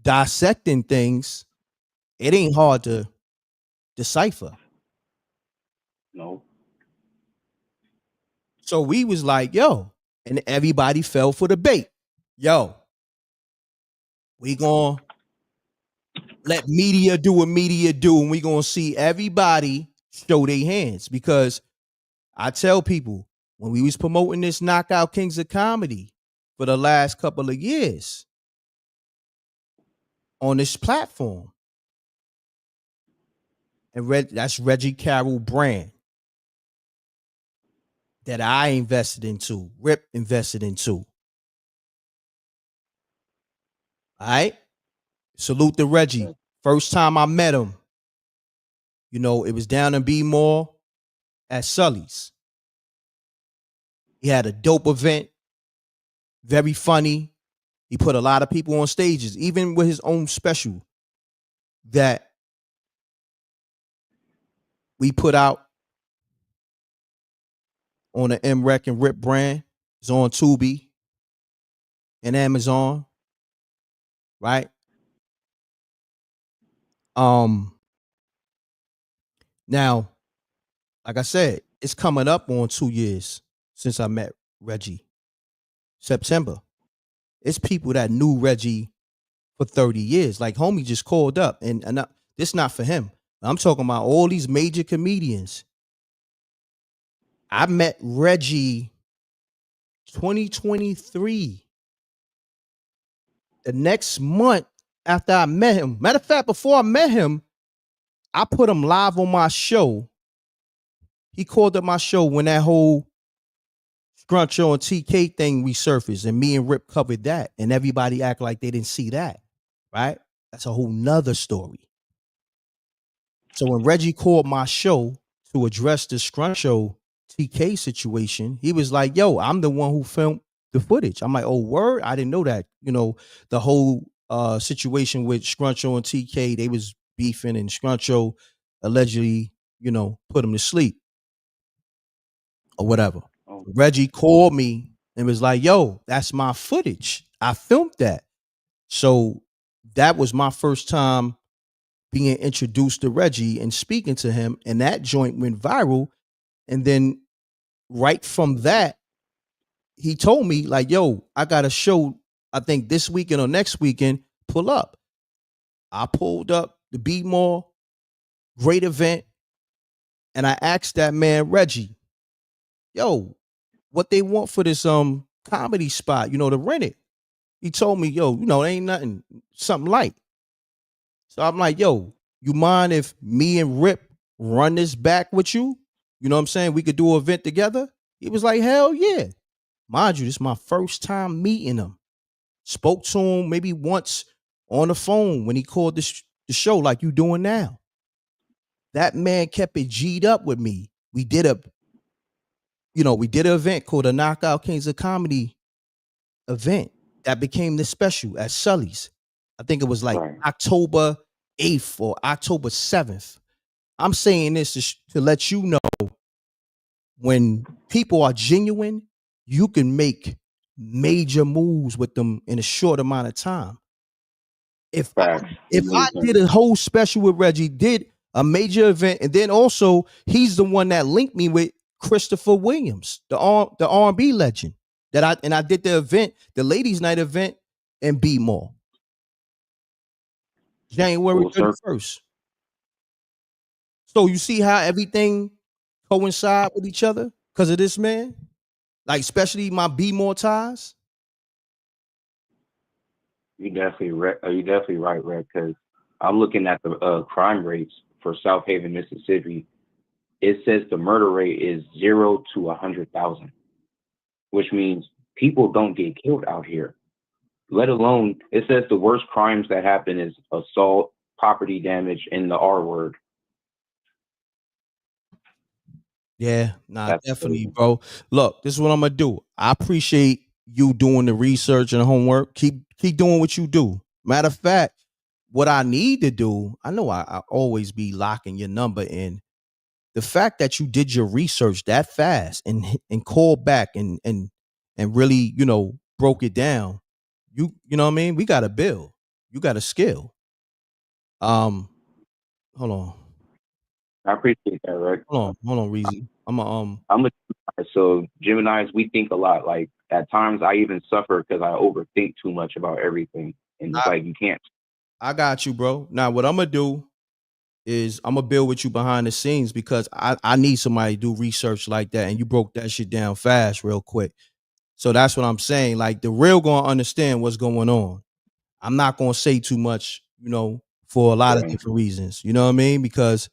dissecting things, it ain't hard to decipher. No. So we was like, yo, and everybody fell for the bait. Yo, we gonna let media do what media do, and we gonna see everybody show their hands. Because I tell people, when we was promoting this Knockout Kings of Comedy for the last couple of years on this platform, and that's Reggie Carroll brand that I invested into, Rip invested into. All right? Salute to Reggie. First time I met him, it was down in B Mall at Sully's. He had a dope event, very funny. He put a lot of people on stages, even with his own special that we put out on the M.Reck and Rip brand. It's on Tubi and Amazon, right? Now, like I said, it's coming up on 2 years since I met Reggie. September. It's people that knew Reggie for 30 years. Like homie just called up, and this not for him. I'm talking about all these major comedians. I met Reggie 2023. The next month after I met him. Matter of fact, before I met him, I put him live on my show. He called up my show when that whole Scruncho and TK thing resurfaced, and me and Rip covered that, and everybody act like they didn't see that, right? That's a whole nother story. So when Reggie called my show to address the Scruncho TK situation, he was like, yo, I'm the one who filmed the footage. I'm like, oh, word? I didn't know that. The whole situation with Scruncho and TK, they was beefing, and Scruncho allegedly, put him to sleep or whatever. Oh. Reggie called me and was like, yo, that's my footage. I filmed that. So that was my first time being introduced to Reggie and speaking to him, and that joint went viral. And then right from that, he told me like, yo, I got a show, I think this weekend or next weekend, pull up. I pulled up the B Mall, great event. And I asked that man, Reggie, yo, what they want for this comedy spot, to rent it. He told me, yo, it ain't nothing, something light. So I'm like, yo, you mind if me and Rip run this back with you? You know what I'm saying? We could do an event together. He was like, hell yeah. Mind you, this is my first time meeting him. Spoke to him maybe once on the phone when he called the show like you doing now. That man kept it G'd up with me. We did an event called the Knockout Kings of Comedy event that became the special at Sully's. I think it was like October 8th or October 7th. I'm saying this to let you know, when people are genuine, you can make major moves with them in a short amount of time. If I did a whole special with Reggie, did a major event, and then also he's the one that linked me with Christopher Williams, the R&B legend. I did the event, the ladies' night event in B Mall, January 31st. So you see how everything coincide with each other because of this man? Like, especially my B Mall ties. You definitely you definitely right, Red, because I'm looking at the crime rates for South Haven, Mississippi. It says the murder rate is 0 to 100,000, which means people don't get killed out here. Let alone, it says the worst crimes that happen is assault, property damage, and the R word. Yeah, nah, That's definitely, crazy. bro. Look, this is what I'm gonna do. I appreciate you doing the research and homework. Keep doing what you do. Matter of fact, what I need to do, I know I always be locking your number in. The fact that you did your research that fast and called back and really, broke it down. You know what I mean? We got a bill. You got a skill. Hold on. I appreciate that, Red. Hold on, Reezy. I'm a Gemini, so Geminis, we think a lot. Like at times, I even suffer because I overthink too much about everything, and it's like you can't. I got you, bro. Now, what I'm gonna do is I'm gonna build with you behind the scenes because I need somebody to do research like that, and you broke that shit down fast, real quick. So that's what I'm saying. Like the real gonna understand what's going on. I'm not gonna say too much, for a lot of different reasons. You know what I mean? Because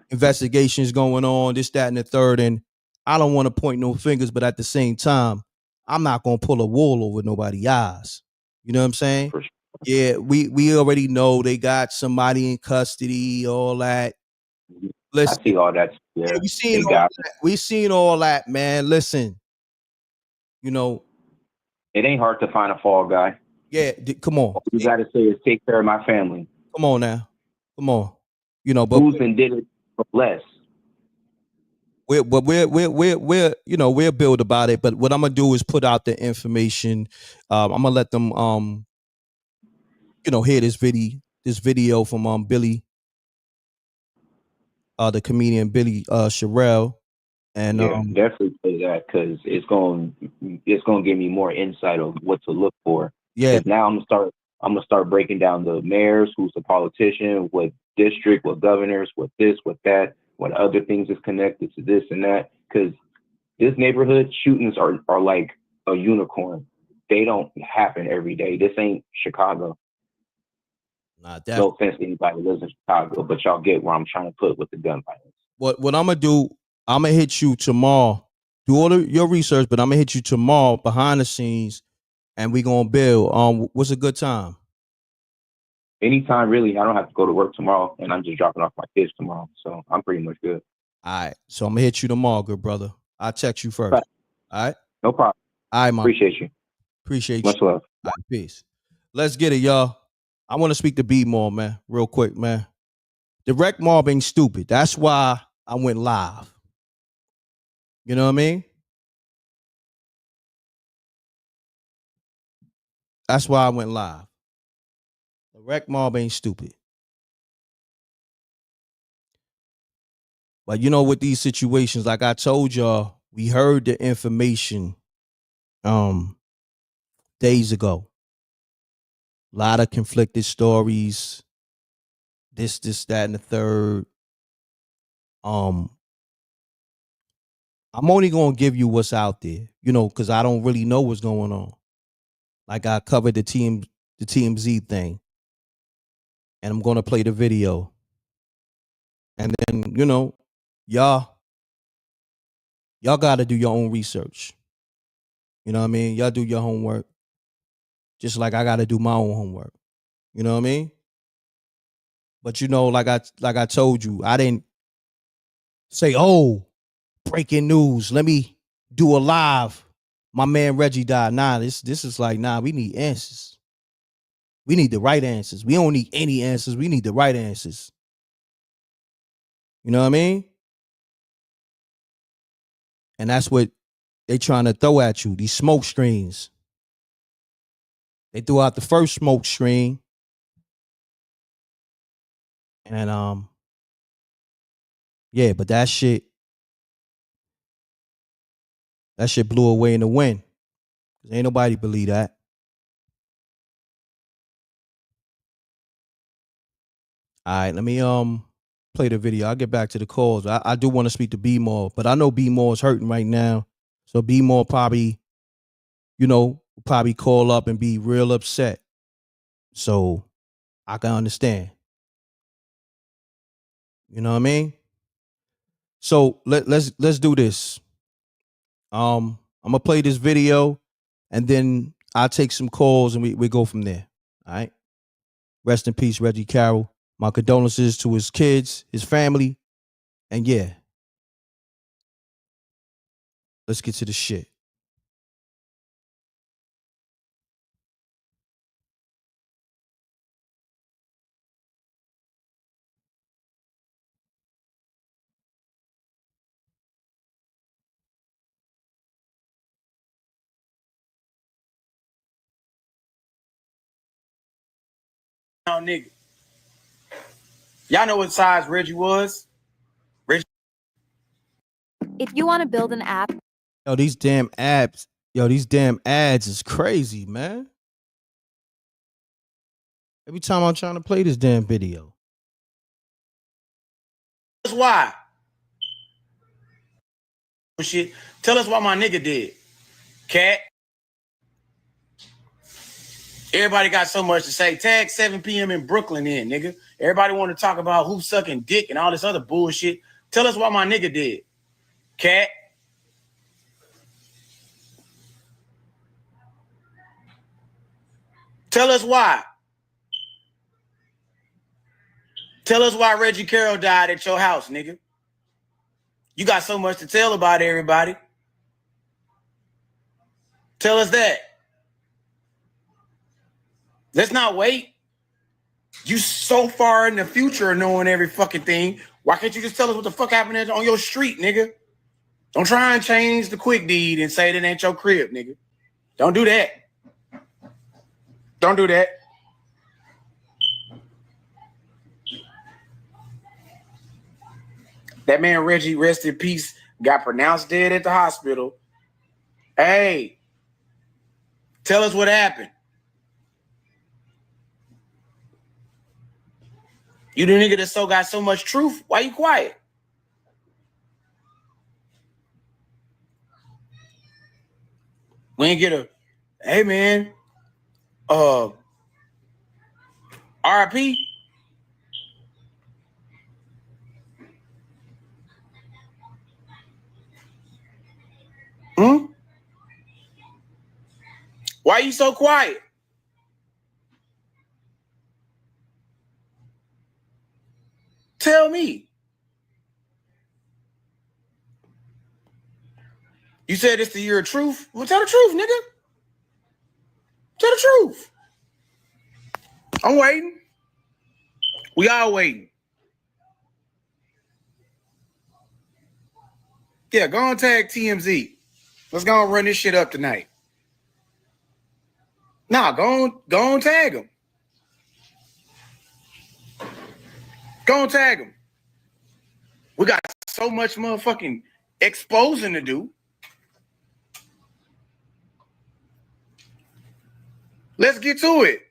investigations going on, this, that, and the third, and I don't want to point no fingers, but at the same time, I'm not gonna pull a wool over nobody's eyes. You know what I'm saying? For sure. Yeah, we already know they got somebody in custody, all that. Listen, I see all that. Yeah, we seen they all got that. We seen all that, man. Listen, it ain't hard to find a fall guy. yeah, come on. All you got to say is take care of my family. Come on now, come on. But Who's been did it for less? we're we're build about it. But what I'm gonna do is put out the information. I'm gonna let them hear this video from Billy, the comedian Billy Sherrill. And Yeah, definitely play that because it's going to give me more insight of what to look for. Yeah. Because now I'm gonna start breaking down the mayors, who's the politician, what district, what governors, what this, what that, what other things is connected to this and that. Because this neighborhood shootings are like a unicorn. They don't happen every day. This ain't Chicago. No offense to anybody who lives in Chicago, but y'all get where I'm trying to put with the gun violence. What I'm gonna do, I'm gonna hit you tomorrow. Do all your research, but I'm gonna hit you tomorrow behind the scenes, and we gonna build. What's a good time? Anytime, really. I don't have to go to work tomorrow, and I'm just dropping off my kids tomorrow, so I'm pretty much good. All right, so I'm gonna hit you tomorrow, good brother. I'll text you first. Right. All right, no problem. All right, man. Appreciate you. Much love. All right, peace. Let's get it, y'all. I want to speak to B more, man, real quick, man. The rec mob ain't stupid. That's why I went live. You know what I mean? That's why I went live. The rec mob ain't stupid. But with these situations, like I told y'all, we heard the information days ago. A lot of conflicted stories. This, that, and the third. I'm only gonna give you what's out there, because I don't really know what's going on. Like I covered the TMZ thing, and I'm gonna play the video. And then, y'all gotta do your own research. You know what I mean? Y'all do your homework. Just like I gotta do my own homework. You know what I mean? But like I told you, I didn't say, oh, breaking news. Let me do a live. My man Reggie died. Nah, this is like, we need answers. We need the right answers. We don't need any answers. We need the right answers. You know what I mean? And that's what they trying to throw at you, these smoke screens. They threw out the first smoke screen. And yeah, but that shit blew away in the wind. Ain't nobody believe that. All right, let me play the video. I'll get back to the calls. I do want to speak to B More, but I know B More is hurting right now. So B More probably, will probably call up and be real upset. So I can understand. You know what I mean? So let's do this. I'm gonna play this video and then I'll take some calls and we go from there. All right. Rest in peace, Reggie Carroll. My condolences to his kids, his family, and yeah. Let's get to the shit. Nigga. Y'all know what size Reggie was? Reggie. If you want to build an app. Yo, these damn ads is crazy, man. Every time I'm trying to play this damn video. That's why. Shit. Tell us what my nigga did. Katt. Everybody got so much to say. Tag 7 p.m. in Brooklyn in, nigga. Everybody want to talk about who's sucking dick and all this other bullshit. Tell us what my nigga did. Katt. Tell us why. Tell us why Reggie Carroll died at your house, nigga. You got so much to tell about everybody. Tell us that. Let's not wait. You so far in the future knowing every fucking thing. Why can't you just tell us what the fuck happened on your street, nigga? Don't try and change the quick deed and say that ain't your crib, nigga. Don't do that. Don't do that. That man Reggie, rest in peace, got pronounced dead at the hospital. Hey, tell us what happened. You the nigga that got so much truth. Why you quiet? We ain't get a, hey man, RIP. Why you so quiet? Tell me. You said it's the year of truth? Well, tell the truth, nigga. Tell the truth. I'm waiting. We all waiting. Yeah, go on tag TMZ. Let's go and run this shit up tonight. Nah, go on tag him. Go on tag him. We got so much motherfucking exposing to do. Let's get to it.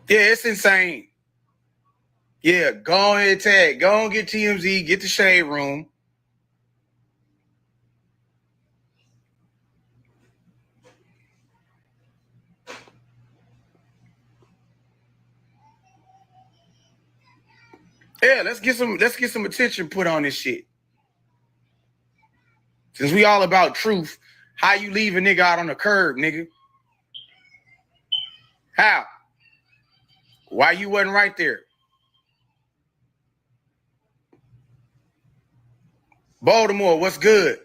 Yeah, it's insane. Yeah, go ahead, tag. Go and get TMZ, get the shade room. Yeah, let's get some attention put on this shit. Since we all about truth, how you leave a nigga out on the curb, nigga? How? Why you wasn't right there? Baltimore, what's good?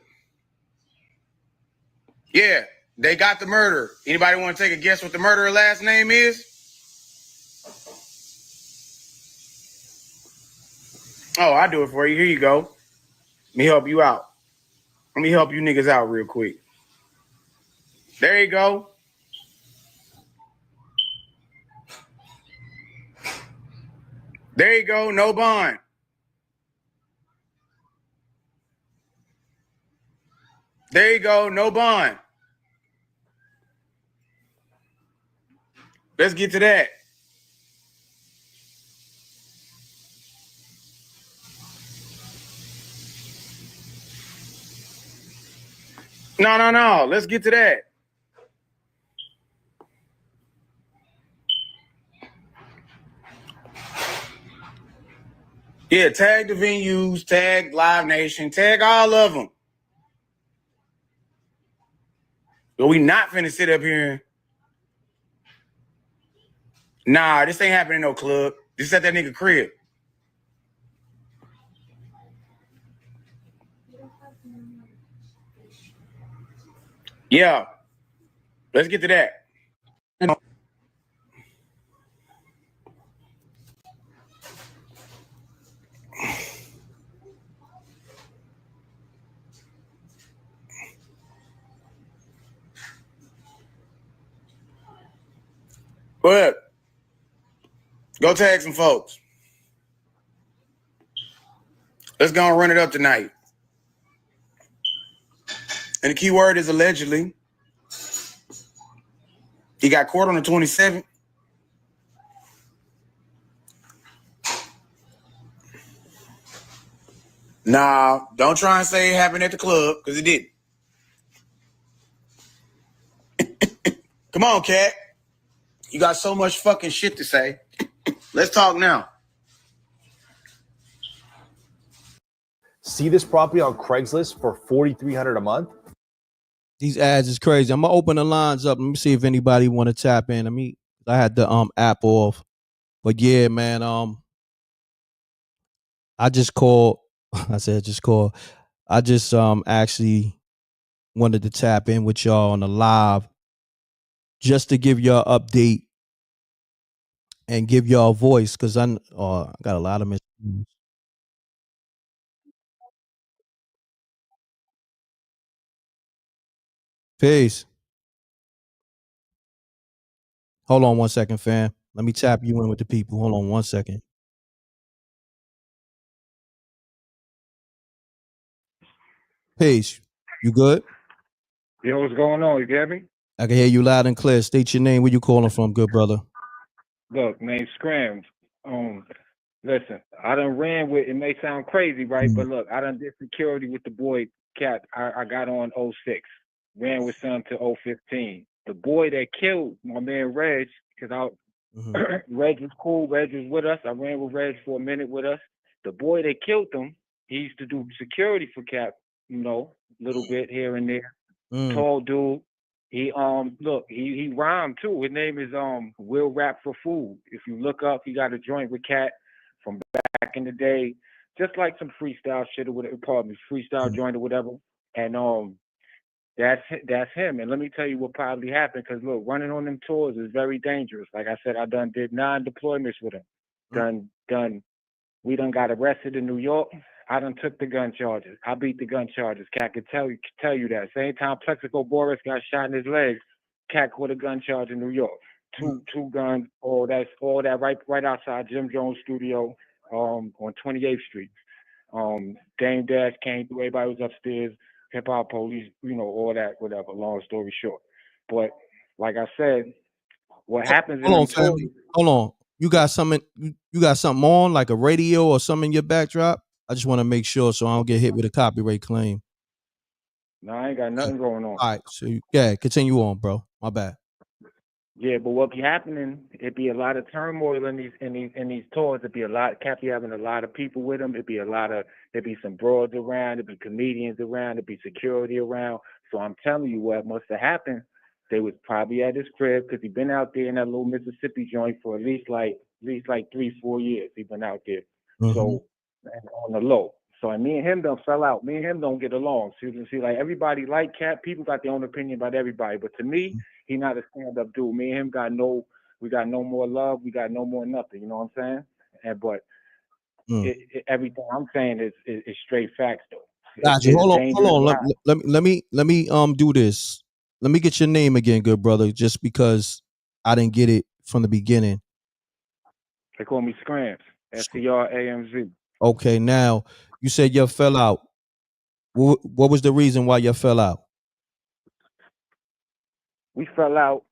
Yeah, they got the murderer. Anybody want to take a guess what the murderer last name is? Oh, I do it for you. Here you go. Let me help you out. Let me help you niggas out real quick. There you go. There you go. No bond. There you go. No bond. Let's get to that. No. Let's get to that. Yeah, tag the venues, tag Live Nation, tag all of them. But we not finna sit up here. Nah, this ain't happening in no club. This at that nigga crib. Yeah. Let's get to that. But go tag some folks. Let's go and run it up tonight. And the key word is allegedly. He got court on the 27th. Nah, don't try and say it happened at the club, because it didn't. Come on, Katt. You got so much fucking shit to say. Let's talk now. See this property on Craigslist for $4,300 a month? These ads is crazy. I'm gonna open the lines up. Let me see if anybody want to tap in. I had the app off, but yeah, man. I just called. I said just call. I just actually wanted to tap in with y'all on the live, just to give y'all update and give y'all a voice, because I got a lot of messages. Peace. Hold on 1 second, fam. Let me tap you in with the people. Hold on 1 second. Peace. You good? Yo, what's going on? You get me? I can hear you loud and clear. State your name. Where you calling from, good brother? Look, name Scrams. Listen, I done ran with, it may sound crazy, right? But look, I done did security with the boy Katt. I got on 06. Ran with son to 015. The boy that killed my man Reg, because Reg was cool. Reg was with us. I ran with Reg for a minute with us. The boy that killed him, he used to do security for Katt, a little bit here and there. Tall dude. He he rhymed too. His name is Will Rap for Food. If you look up, he got a joint with Katt from back in the day, just like some freestyle shit or whatever. Pardon me, freestyle joint or whatever. And that's him. And let me tell you what probably happened, because look, running on them tours is very dangerous. Like I said, I did 9 deployments with him. We done got arrested in New York. I done took the gun charges. I beat the gun charges. Katt could tell you that. Same time Plexico Boris got shot in his legs, Katt caught a gun charge in New York. Two guns, all that right outside Jim Jones' studio on 28th Street. Dame Dash came through, everybody was upstairs, hip hop police, all that, whatever, long story short. But like I said, what happens in them tours, Hold on. You got something on, like a radio or something in your backdrop? I just want to make sure so I don't get hit with a copyright claim. No, I ain't got nothing going on. All right, so continue on, bro. My bad. Yeah, but what be happening, it'd be a lot of turmoil in these tours. It'd be a lot. Katt be having a lot of people with him. It'd be some broads around. It'd be comedians around. It'd be security around. So I'm telling you, what must have happened, they was probably at his crib, because he been out there in that little Mississippi joint for at least like 3-4 years. He been out there. So on the low. So me and him don't fell out. Me and him don't get along. So you can see, like, everybody like Katt. People got their own opinion about everybody. But to me, he not a stand-up dude. Me and him we got no more love. We got no more nothing. You know what I'm saying? Everything I'm saying is straight facts, though. Got you. Hold on. Let me do this. Let me get your name again, good brother, just because I didn't get it from the beginning. They call me Scrams. SCRAMZ. Okay, now you said you fell out. What was the reason why you fell out? We fell out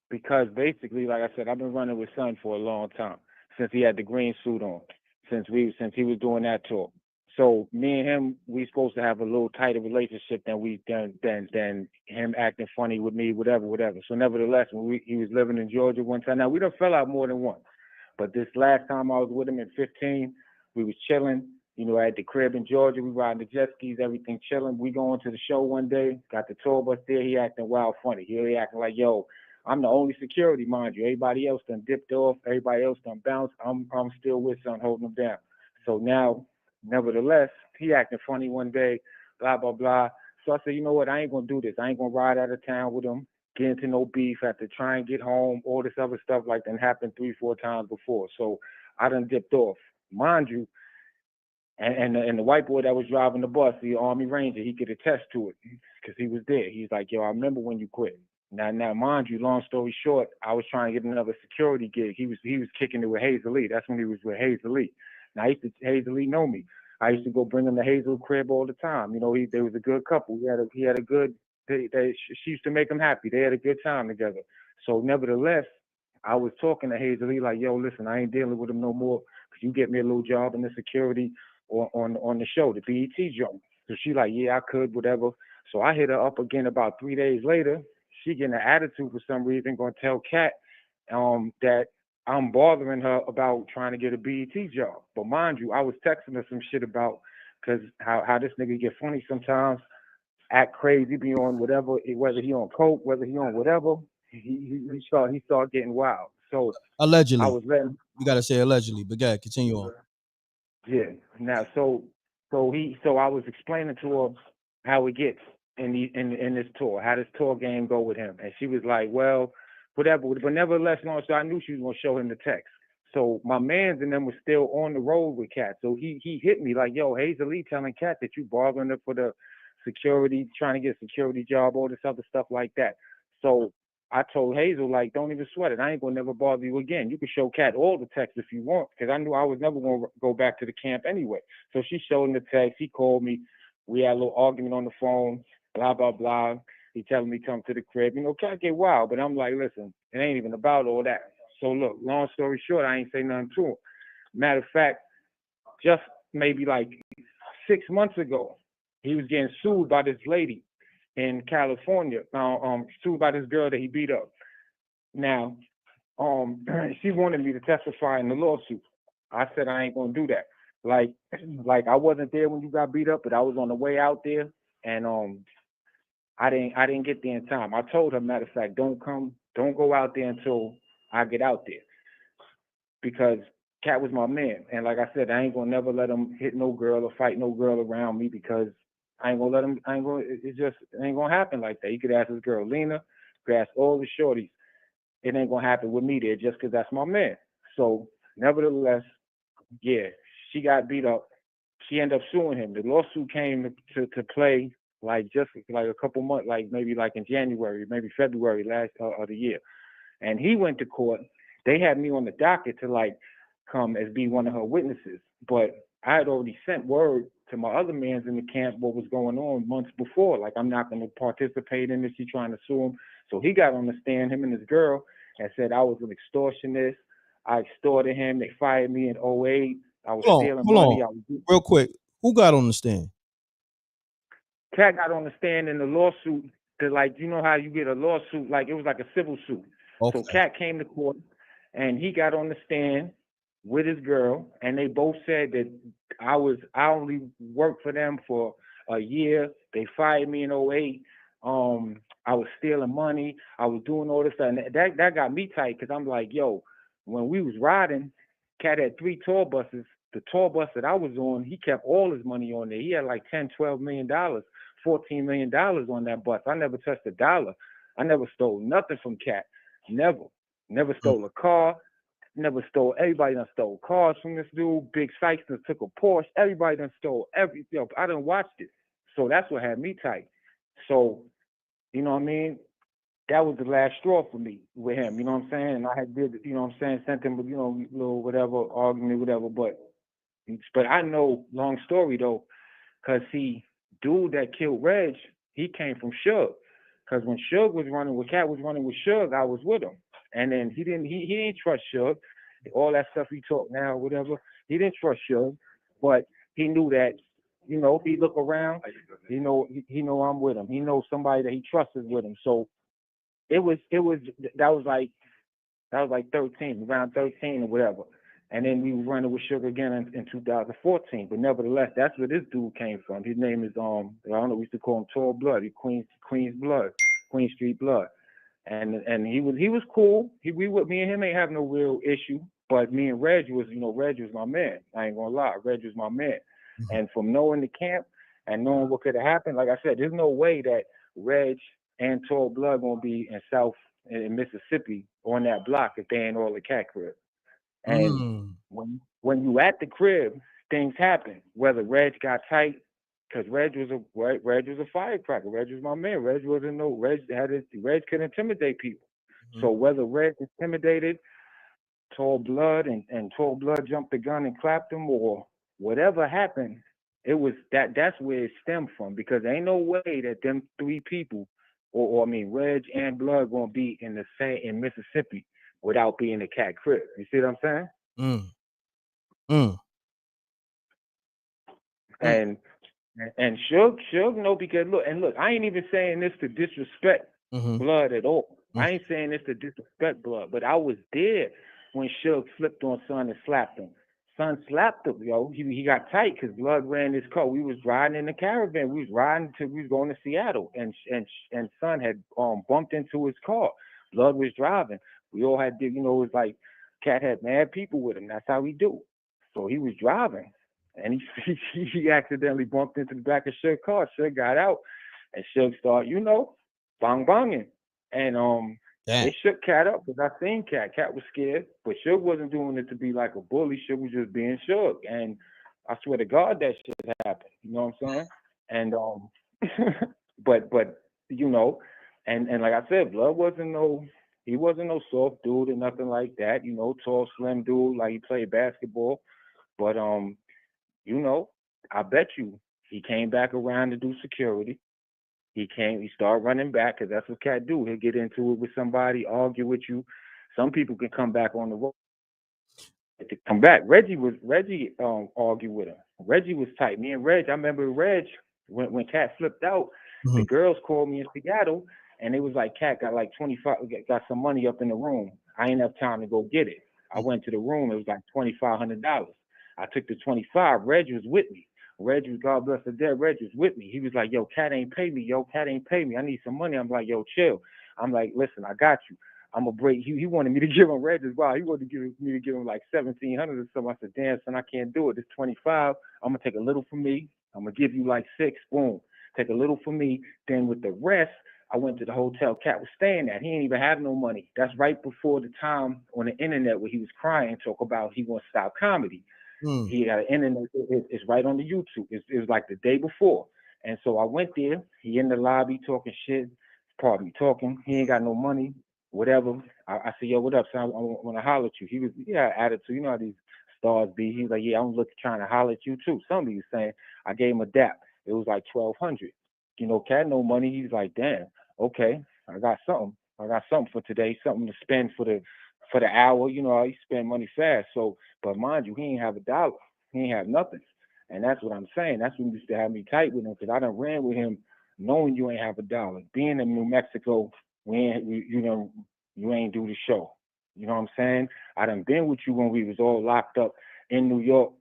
because basically, like I said, I've been running with Son for a long time, since he had the green suit on, since he was doing that tour. So me and him, we supposed to have a little tighter relationship than him acting funny with me, whatever. So nevertheless, when he was living in Georgia one time, now we done fell out more than once, but this last time I was with him in 15, we was chilling, at the crib in Georgia. We riding the jet skis, everything chilling. We going to the show one day, got the tour bus there. He acting wild funny. He acting like, yo, I'm the only security, mind you. Everybody else done dipped off. Everybody else done bounced. I'm still with son holding him down. So now, nevertheless, he acting funny one day, blah, blah, blah. So I said, you know what? I ain't going to do this. I ain't going to ride out of town with him, get into no beef, have to try and get home, all this other stuff like that happened 3-4 times before. So I done dipped off. Mind you, and the white boy that was driving the bus, the Army Ranger, he could attest to it because he was there. He's like, yo, I remember when you quit. Now, mind you, long story short, I was trying to get another security gig. He was kicking it with Hazel Lee. That's when he was with Hazel Lee. Now, Hazel Lee know me. I used to go bring him to Hazel crib all the time. They was a good couple. He had a good. She used to make him happy. They had a good time together. So, nevertheless, I was talking to Hazel Lee like, yo, listen, I ain't dealing with him no more. Could you get me a little job in the security on the show, the BET job? So she like, yeah, I could, whatever. So I hit her up again about 3 days later. She getting an attitude for some reason, gonna tell Katt that I'm bothering her about trying to get a BET job. But mind you, I was texting her some shit about because how this nigga get funny sometimes, act crazy, be on whatever, whether he on coke, whether he on whatever, he start getting wild. So Allegedly. I was letting. You gotta say allegedly, but yeah, continue on. Yeah. Now, so I was explaining to her how it gets in this tour, how this tour game go with him, and she was like, well, whatever. But nevertheless, so I knew she was gonna show him the text. So my mans and them was still on the road with Katt. So he hit me like, yo, Hazel Lee telling Katt that you bothering her for the security, trying to get a security job, all this other stuff like that. So I told Hazel, like, don't even sweat it. I ain't gonna never bother you again. You can show Katt all the texts if you want, because I knew I was never gonna go back to the camp anyway. So she showed him the text. He called me. We had a little argument on the phone. Blah blah blah. He telling me come to the crib. Katt get wild, but I'm like, listen, it ain't even about all that. So look, long story short, I ain't say nothing to him. Matter of fact, just maybe like 6 months ago, he was getting sued by this lady in California, sued by this girl that he beat up. Now, she wanted me to testify in the lawsuit. I said I ain't gonna do that. Like I wasn't there when you got beat up, but I was on the way out there, and I didn't get there in time. I told her, matter of fact, don't go out there until I get out there, because Katt was my man, and like I said, I ain't gonna never let him hit no girl or fight no girl around me, because I ain't gonna let him. It ain't gonna happen like that. You could ask this girl Lena, you could ask all the shorties. It ain't gonna happen with me there just because that's my man. So nevertheless, yeah, she got beat up. She ended up suing him. The lawsuit came to play just a couple months, maybe in January, maybe February last of the year. And he went to court. They had me on the docket to come as be one of her witnesses. But I had already sent word to my other mans in the camp what was going on months before. I'm not going to participate in this. She's trying to sue him. So he got on the stand, him and his girl, and said I was an extortionist. I extorted him. They fired me in 2008. I was stealing money. Real quick, who got on the stand? Katt got on the stand in the lawsuit. You know how you get a lawsuit, it was like a civil suit. Okay. So Katt came to court, and he got on the stand with his girl, and they both said that I only worked for them for a year. They fired me in 2008. I was stealing money. I was doing all this stuff. And that got me tight, because I'm like, yo, when we was riding, Katt had 3 tour buses. The tour bus that I was on, he kept all his money on there. He had $10, $12 million, $14 million on that bus. I never touched a dollar. I never stole nothing from Katt. Never stole a car. Never stole. Everybody done stole cars from this dude. Big Sykes done took a Porsche. Everybody done stole everything. I done watched it. So that's what had me tight. So, you know what I mean? That was the last straw for me with him. You know what I'm saying? And I had sent him, little whatever, argument, whatever. But I know, long story though, because dude that killed Reg, he came from Suge. Because when Suge was running, when Katt was running with Suge, I was with him. And then he didn't trust Suge. All that stuff he talk now, whatever, he didn't trust Suge. But he knew that you know, he look around, he know I'm with him. He knows somebody that he trusts is with him. So that was like 13, around 13 or whatever. And then we were running with Sugar again in 2014. But nevertheless, that's where this dude came from. His name is I don't know, we used to call him Tall Blood. He Queens Blood, Queen Street Blood. And he was cool. Me and him ain't have no real issue. But me and Reg was my man. I ain't gonna lie, Reg was my man. And from knowing the camp and knowing what could have happened, like I said, there's no way that Reg and Tall Blood gonna be in Mississippi on that block if they ain't all the Katt crib. And when you at the crib, things happen. Whether Reg got tight, because Reg was a firecracker. Reg was my man. Reg could intimidate people. So whether Reg intimidated Tall Blood and Tall Blood jumped the gun and clapped him, or whatever happened, that's where it stemmed from. Because ain't no way that them three people, Reg and Blood gonna be in Mississippi without being a Katt crib. You see what I'm saying? And Suge know, because look, I ain't even saying this to disrespect Blood at all. I ain't saying this to disrespect Blood, but I was there when Suge flipped on Son and slapped him. Son slapped him, yo. He got tight because Blood ran his car. We was riding in the caravan. We was going to Seattle, and Son had bumped into his car. Blood was driving. We all had, it was like Katt had mad people with him. That's how we do. So he was driving, and he accidentally bumped into the back of Suge's car. Suge got out, and Suge started, banging. And it shook Katt up, because I seen Katt. Katt was scared, but Suge wasn't doing it to be like a bully. Suge was just being Suge. And I swear to God that shit happened. You know what I'm saying? And but and like I said, Blood wasn't no soft dude or nothing like that. Tall, slim dude, like he played basketball. But I bet you he came back around to do security. He started running back, because that's what Katt do. He'll get into it with somebody, argue with you. Some people can come back on the road to come back. Reggie argued with him. Reggie was tight. Me and Reg, I remember Reg, when Katt flipped out, the girls called me in Seattle, and it was like, Katt got like 25, got some money up in the room. I ain't have time to go get it. I went to the room. It was like $2,500. I took the 25. Reg was with me. Reg was, God bless the dead, Reg was with me. He was like, yo, Katt ain't pay me. I need some money. I'm like, yo, chill. I'm like, listen, I got you. I'm going to break. He wanted me to give him Reg as well. He wanted me to give him like $1,700 or something. I said, damn, son, I can't do it. It's 25. I'm going to take a little for me. I'm going to give you like 6. Boom. Take a little for me. Then with the rest, I went to the hotel Katt was staying at. He didn't even have no money. That's right before the time on the internet where he was crying, talk about he going to stop comedy. He had an internet. It's right on the YouTube. It was like the day before. And so I went there. He in the lobby talking shit. Pardon me, talking. He ain't got no money, whatever. I said, yo, what up, son? I want to holler at you. He had attitude. You know how these stars be. He was like, yeah, I'm trying to holler at you too. Somebody was saying, I gave him a dap. It was like $1,200. Katt no money. He's like, damn, okay, I got something. For today, something to spend for the hour. How he spend money fast. So, but mind you, he ain't have $1. He ain't have nothing. And that's what I'm saying. That's what used to have me tight with him, because I done ran with him knowing you ain't have $1. Being in New Mexico, you ain't do the show. You know what I'm saying? I done been with you when we was all locked up in New York.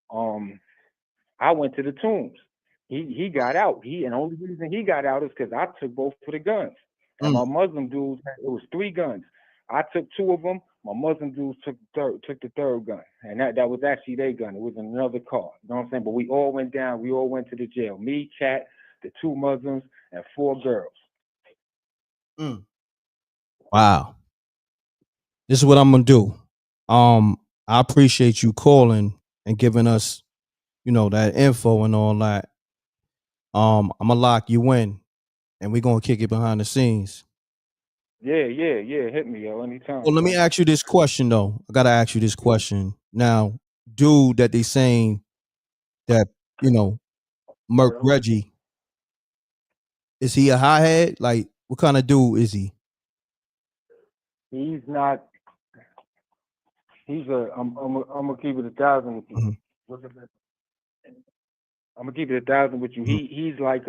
I went to the Tombs. He got out. And the only reason he got out is because I took both of the guns. And my Muslim dudes, it was 3 guns. I took 2 of them. My Muslim dudes took the third gun. And that was actually their gun. It was another car. You know what I'm saying? But we all went down. We all went to the jail. Me, Katt, the 2 Muslims, and 4 girls. Wow. This is what I'm gonna do. I appreciate you calling and giving us, that info and all that. I'm gonna lock you in, and we're gonna kick it behind the scenes. Yeah. Hit me, yo, anytime. Well, let me ask you this question though. I gotta ask you this question. Now, dude that they saying that, M.Reck Reggie, is he a hothead? Like, what kind of dude is he? He's not. I'm gonna keep it 1,000 with you. I'm gonna keep it 1,000 with you. He's like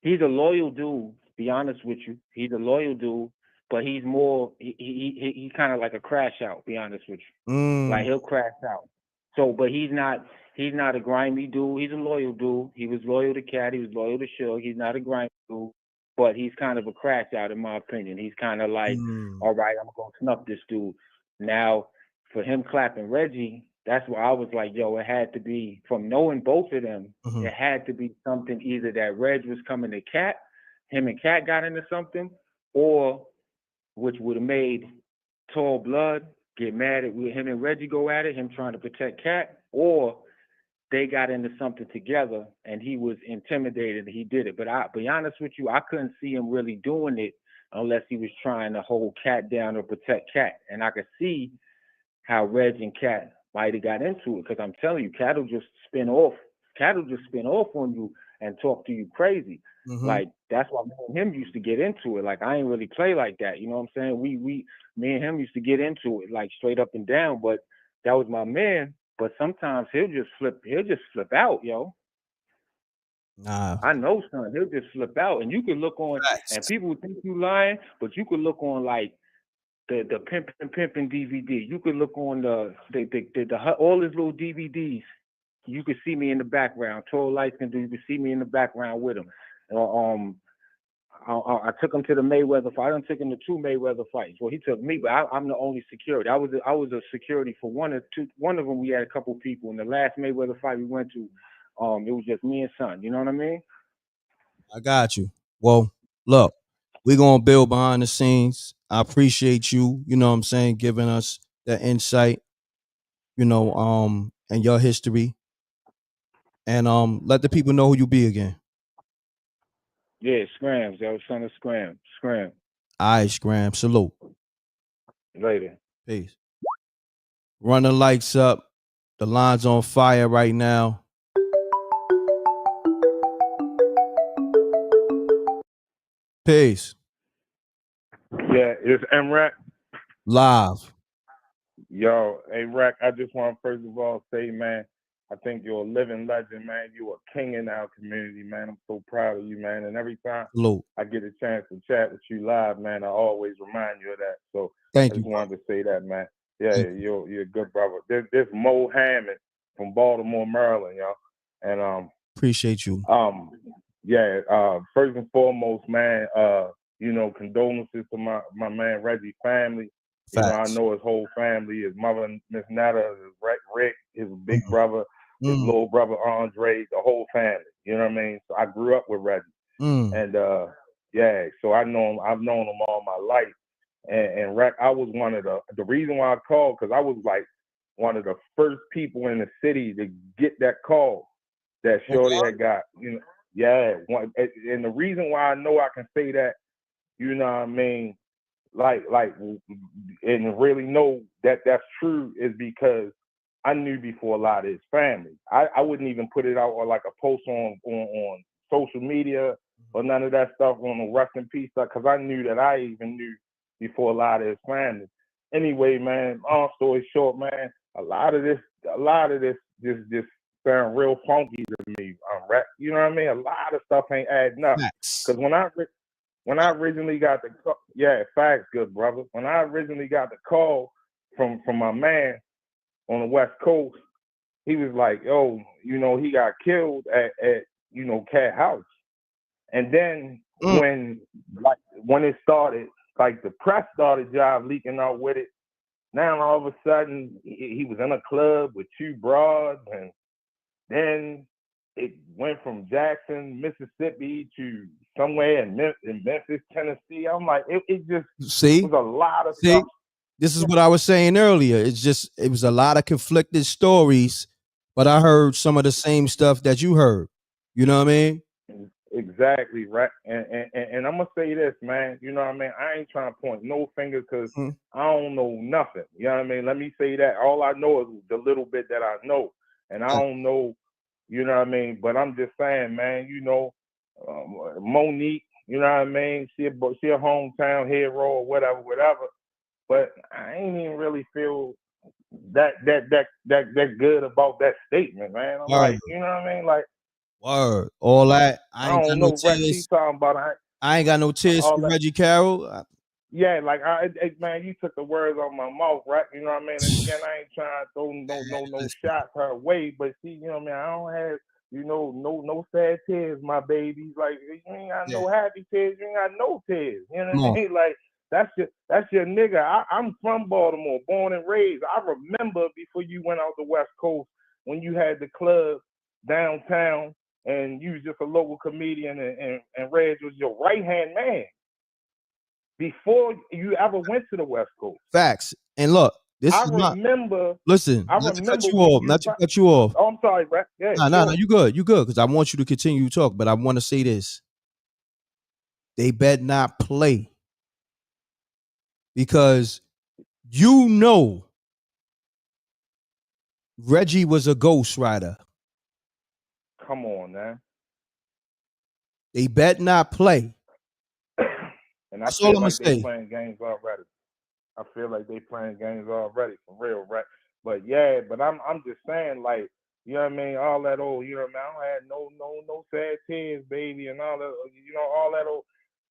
he's a loyal dude. Be honest with you, he's a loyal dude, but he's more he's kind of like a crash out. Be honest with you, like he'll crash out. So, but he's not a grimy dude. He's a loyal dude. He was loyal to Katt. He was loyal to Suge. He's not a grimy dude, but he's kind of a crash out in my opinion. He's kind of like, all right, I'm gonna snuff this dude. Now, for him clapping Reggie, that's why I was like, yo, it had to be, from knowing both of them, it had to be something either that Reg was coming to Katt, him and Katt got into something, or which would have made Tall Blood get mad at him and Reggie go at it, him trying to protect Katt, or they got into something together and he was intimidated and he did it. But I'll be honest with you, I couldn't see him really doing it unless he was trying to hold Katt down or protect Katt. And I could see how Reg and Katt might have got into it, because I'm telling you, Katt will just spin off on you and talk to you crazy. Like, that's why me and him used to get into it. Like, I ain't really play like that, you know what I'm saying? Me and him used to get into it, like, straight up and down, but that was my man. But sometimes he'll just flip out, yo. Nah. I know, son. He'll just flip out. And you can look on, and people think you lying, but you could look on, like, the pimping DVD. You could look on the all his little DVDs. You could see me in the background. Tall Lights can do. You could see me in the background with him. I took him to the Mayweather fight. I done took him to 2 Mayweather fights. Well, he took me, but I'm the only security. I was a security for one of them. We had a couple people. In the last Mayweather fight we went to, it was just me and son. You know what I mean? I got you. Well, look, we're gonna build behind the scenes. I appreciate you, you know what I'm saying, giving us the insight, you know, and your history. And let the people know who you be again. Yeah, Scrams, yo, son of Scram. All right, Scram. Salute. Later. Peace. Run the lights up. The line's on fire right now. Peace. Yeah, it's M.Reck. Live. Yo, M.Reck, I just want to first of all say, man, I think you're a living legend, man. You're a king in our community, man. I'm so proud of you, man. And every time I get a chance to chat with you live, man, I always remind you of that. So Thank I you. just wanted to say that, man. Yeah, you're a good brother. This Mo Hammond from Baltimore, Maryland, y'all. And appreciate you. First and foremost, man, you know, condolences to my man Reggie family. You know, I know his whole family, his mother, Miss Netta, his Rick, his big brother, his little brother Andre, the whole family. You know what I mean? So I grew up with Reggie. And so I've known him all my life. And Reck, I was one of the reason why I called, because I was like one of the first people in the city to get that call that Shorty had got. You know, and the reason why I know I can say that, you know what I mean, like, and really know that that's true, is because I knew before a lot of his family. I wouldn't even put it out or like a post on social media or none of that stuff on the rest in peace stuff, because I knew that I even knew before a lot of his family. Anyway, man, long story short, man, a lot of this just sound real funky to me. You know what I mean? A lot of stuff ain't adding up. Because when I originally got the call, facts, good brother. When I originally got the call from my man on the West Coast, he was like, yo, you know, he got killed at you know, Katt house. And then when it started, like the press started leaking out with it, now all of a sudden he was in a club with 2 broads, and then it went from Jackson, Mississippi to somewhere in Memphis, Tennessee. I'm like, it just was a lot of stuff. This is what I was saying earlier. It was a lot of conflicted stories, but I heard some of the same stuff that you heard. You know what I mean? Exactly, right. And I'm gonna say this, man. You know what I mean? I ain't trying to point no finger, because I don't know nothing. You know what I mean? Let me say that. All I know is the little bit that I know, and I don't know. You know what I mean? But I'm just saying, man. You know, Monique. You know what I mean? She a hometown hero or whatever. But I ain't even really feel that good about that statement, man. I'm like, you know what I mean? Like, Word. All that. I I ain't got don't no know, Rex. He tears. talking about I ain't got no tears all for that. Reggie Carroll. Yeah, like man, you took the words out my mouth, right? You know what I mean? And again, I ain't trying to throw no shots her way, but see, you know what I mean? I don't have, no sad tears, my babies. Like you ain't got no happy tears, you ain't got no tears. You know what I mean? Like that's your nigga. I'm from Baltimore, born and raised. I remember before you went out the West Coast when you had the club downtown and you was just a local comedian and Reg was your right hand man. Before you ever went to the West Coast. Facts. And look, I remember. Listen, I not to remember cut you when off. Not to cut you off. Oh, I'm sorry, Brett. Yeah, No, you good. You good. Because I want you to continue to talk. But I want to say this. They better not play. Because Reggie was a ghostwriter. Come on, man. They better not play. And I That's all feel I'm like gonna they say. playing games already. I feel like they playing games already, for real, right? But yeah, but I'm just saying, like, you know what I mean? All that old, you know what I mean? I don't have no sad tears, baby, and all that, all that old.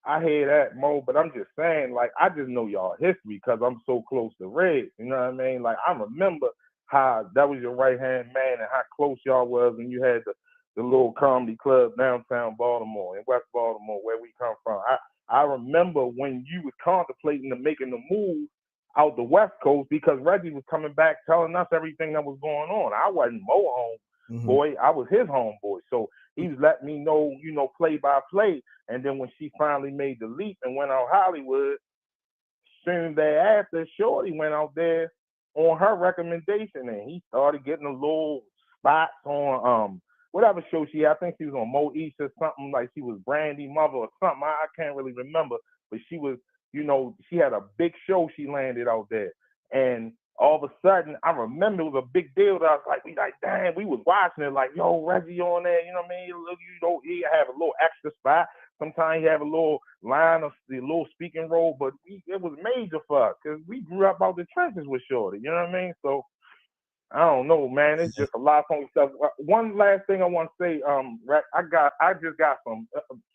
I hear that, Mo, but I'm just saying, like, I just know y'all history because I'm so close to Red. You know what I mean? Like, I remember how that was your right hand man and how close y'all was when you had the little comedy club downtown Baltimore, in West Baltimore, where we come from. I remember when you was contemplating making the move out the West Coast because Reggie was coming back telling us everything that was going on. I wasn't Mo homeboy, I was his homeboy. So he was letting me know, play by play. And then when she finally made the leap and went out Hollywood, soon thereafter, Shorty went out there on her recommendation and he started getting a little spots on whatever show she had. I think she was on Mo East or something, like she was Brandy Mother or something. I can't really remember, but she was, she had a big show she landed out there. And all of a sudden, I remember it was a big deal that I was like, damn, we was watching it like, yo, Reggie on there, you know what I mean? He have a little extra spot. Sometimes he have a little line of the little speaking role, but it was major for us because we grew up out the trenches with Shorty, you know what I mean? So I don't know, man. It's just a lot of funny stuff. One last thing I want to say, I just got some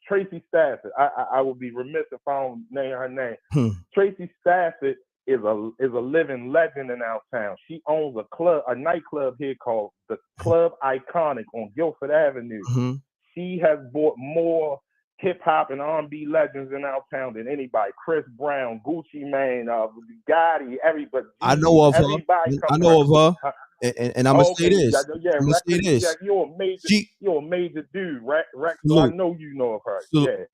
Tracy Stafford. I would be remiss if I don't name her name. Tracy Stafford is a living legend in our town. She owns a nightclub here called the Club Iconic on Guilford Avenue. She has brought more hip hop and R&B legends in our town than anybody. Chris Brown, Gucci Mane, Gotti, everybody. I know of her. I know of her. And I'm gonna say this. Yeah, I'm gonna say this. Yeah, you're a major dude, right? So I know you know of her.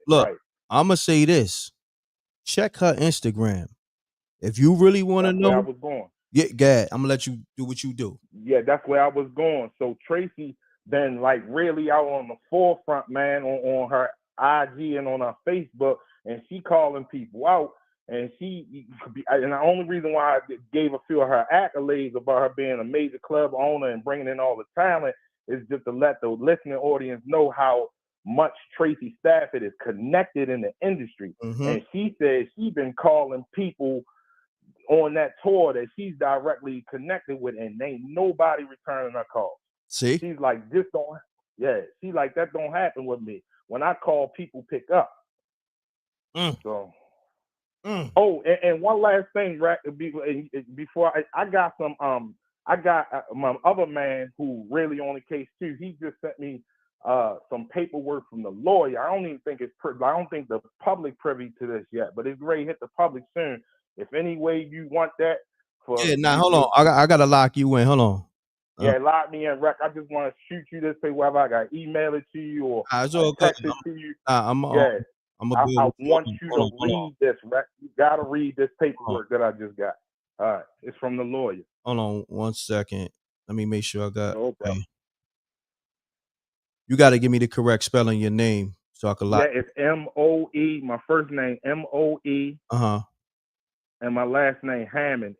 Look, right. I'm gonna say this. Check her Instagram. If you really want to know, where I was going. Yeah, Gad, I'm gonna let you do what you do. Yeah, that's where I was going. So Tracy been like really out on the forefront, man, on her IG and on her Facebook, and she calling people out. And the only reason why I gave a few of her accolades about her being a major club owner and bringing in all the talent is just to let the listening audience know how much Tracy Stafford is connected in the industry. And she said she's been calling people on that tour that she's directly connected with, and ain't nobody returning her calls. See? She's like, she's like, that don't happen with me. When I call, people pick up. So. Oh, and one last thing, right? Before I got some, I got my other man who really on the case too. He just sent me some paperwork from the lawyer. I don't even think I don't think the public privy to this yet, but it's ready to hit the public soon. If any way you want that, hold on. I gotta lock you in. Hold on. Yeah, lock me in, Rec. I just want to shoot you this way, whether I got email it to you or text it to you. I want you to read this, Rec. You gotta read this paperwork that I just got. All right, it's from the lawyer. Hold on 1 second. Let me make sure I got. No problem. Okay. You got to give me the correct spelling of your name so I can lock. Yeah, it's M-O-E. My first name M-O-E. And my last name Hammond,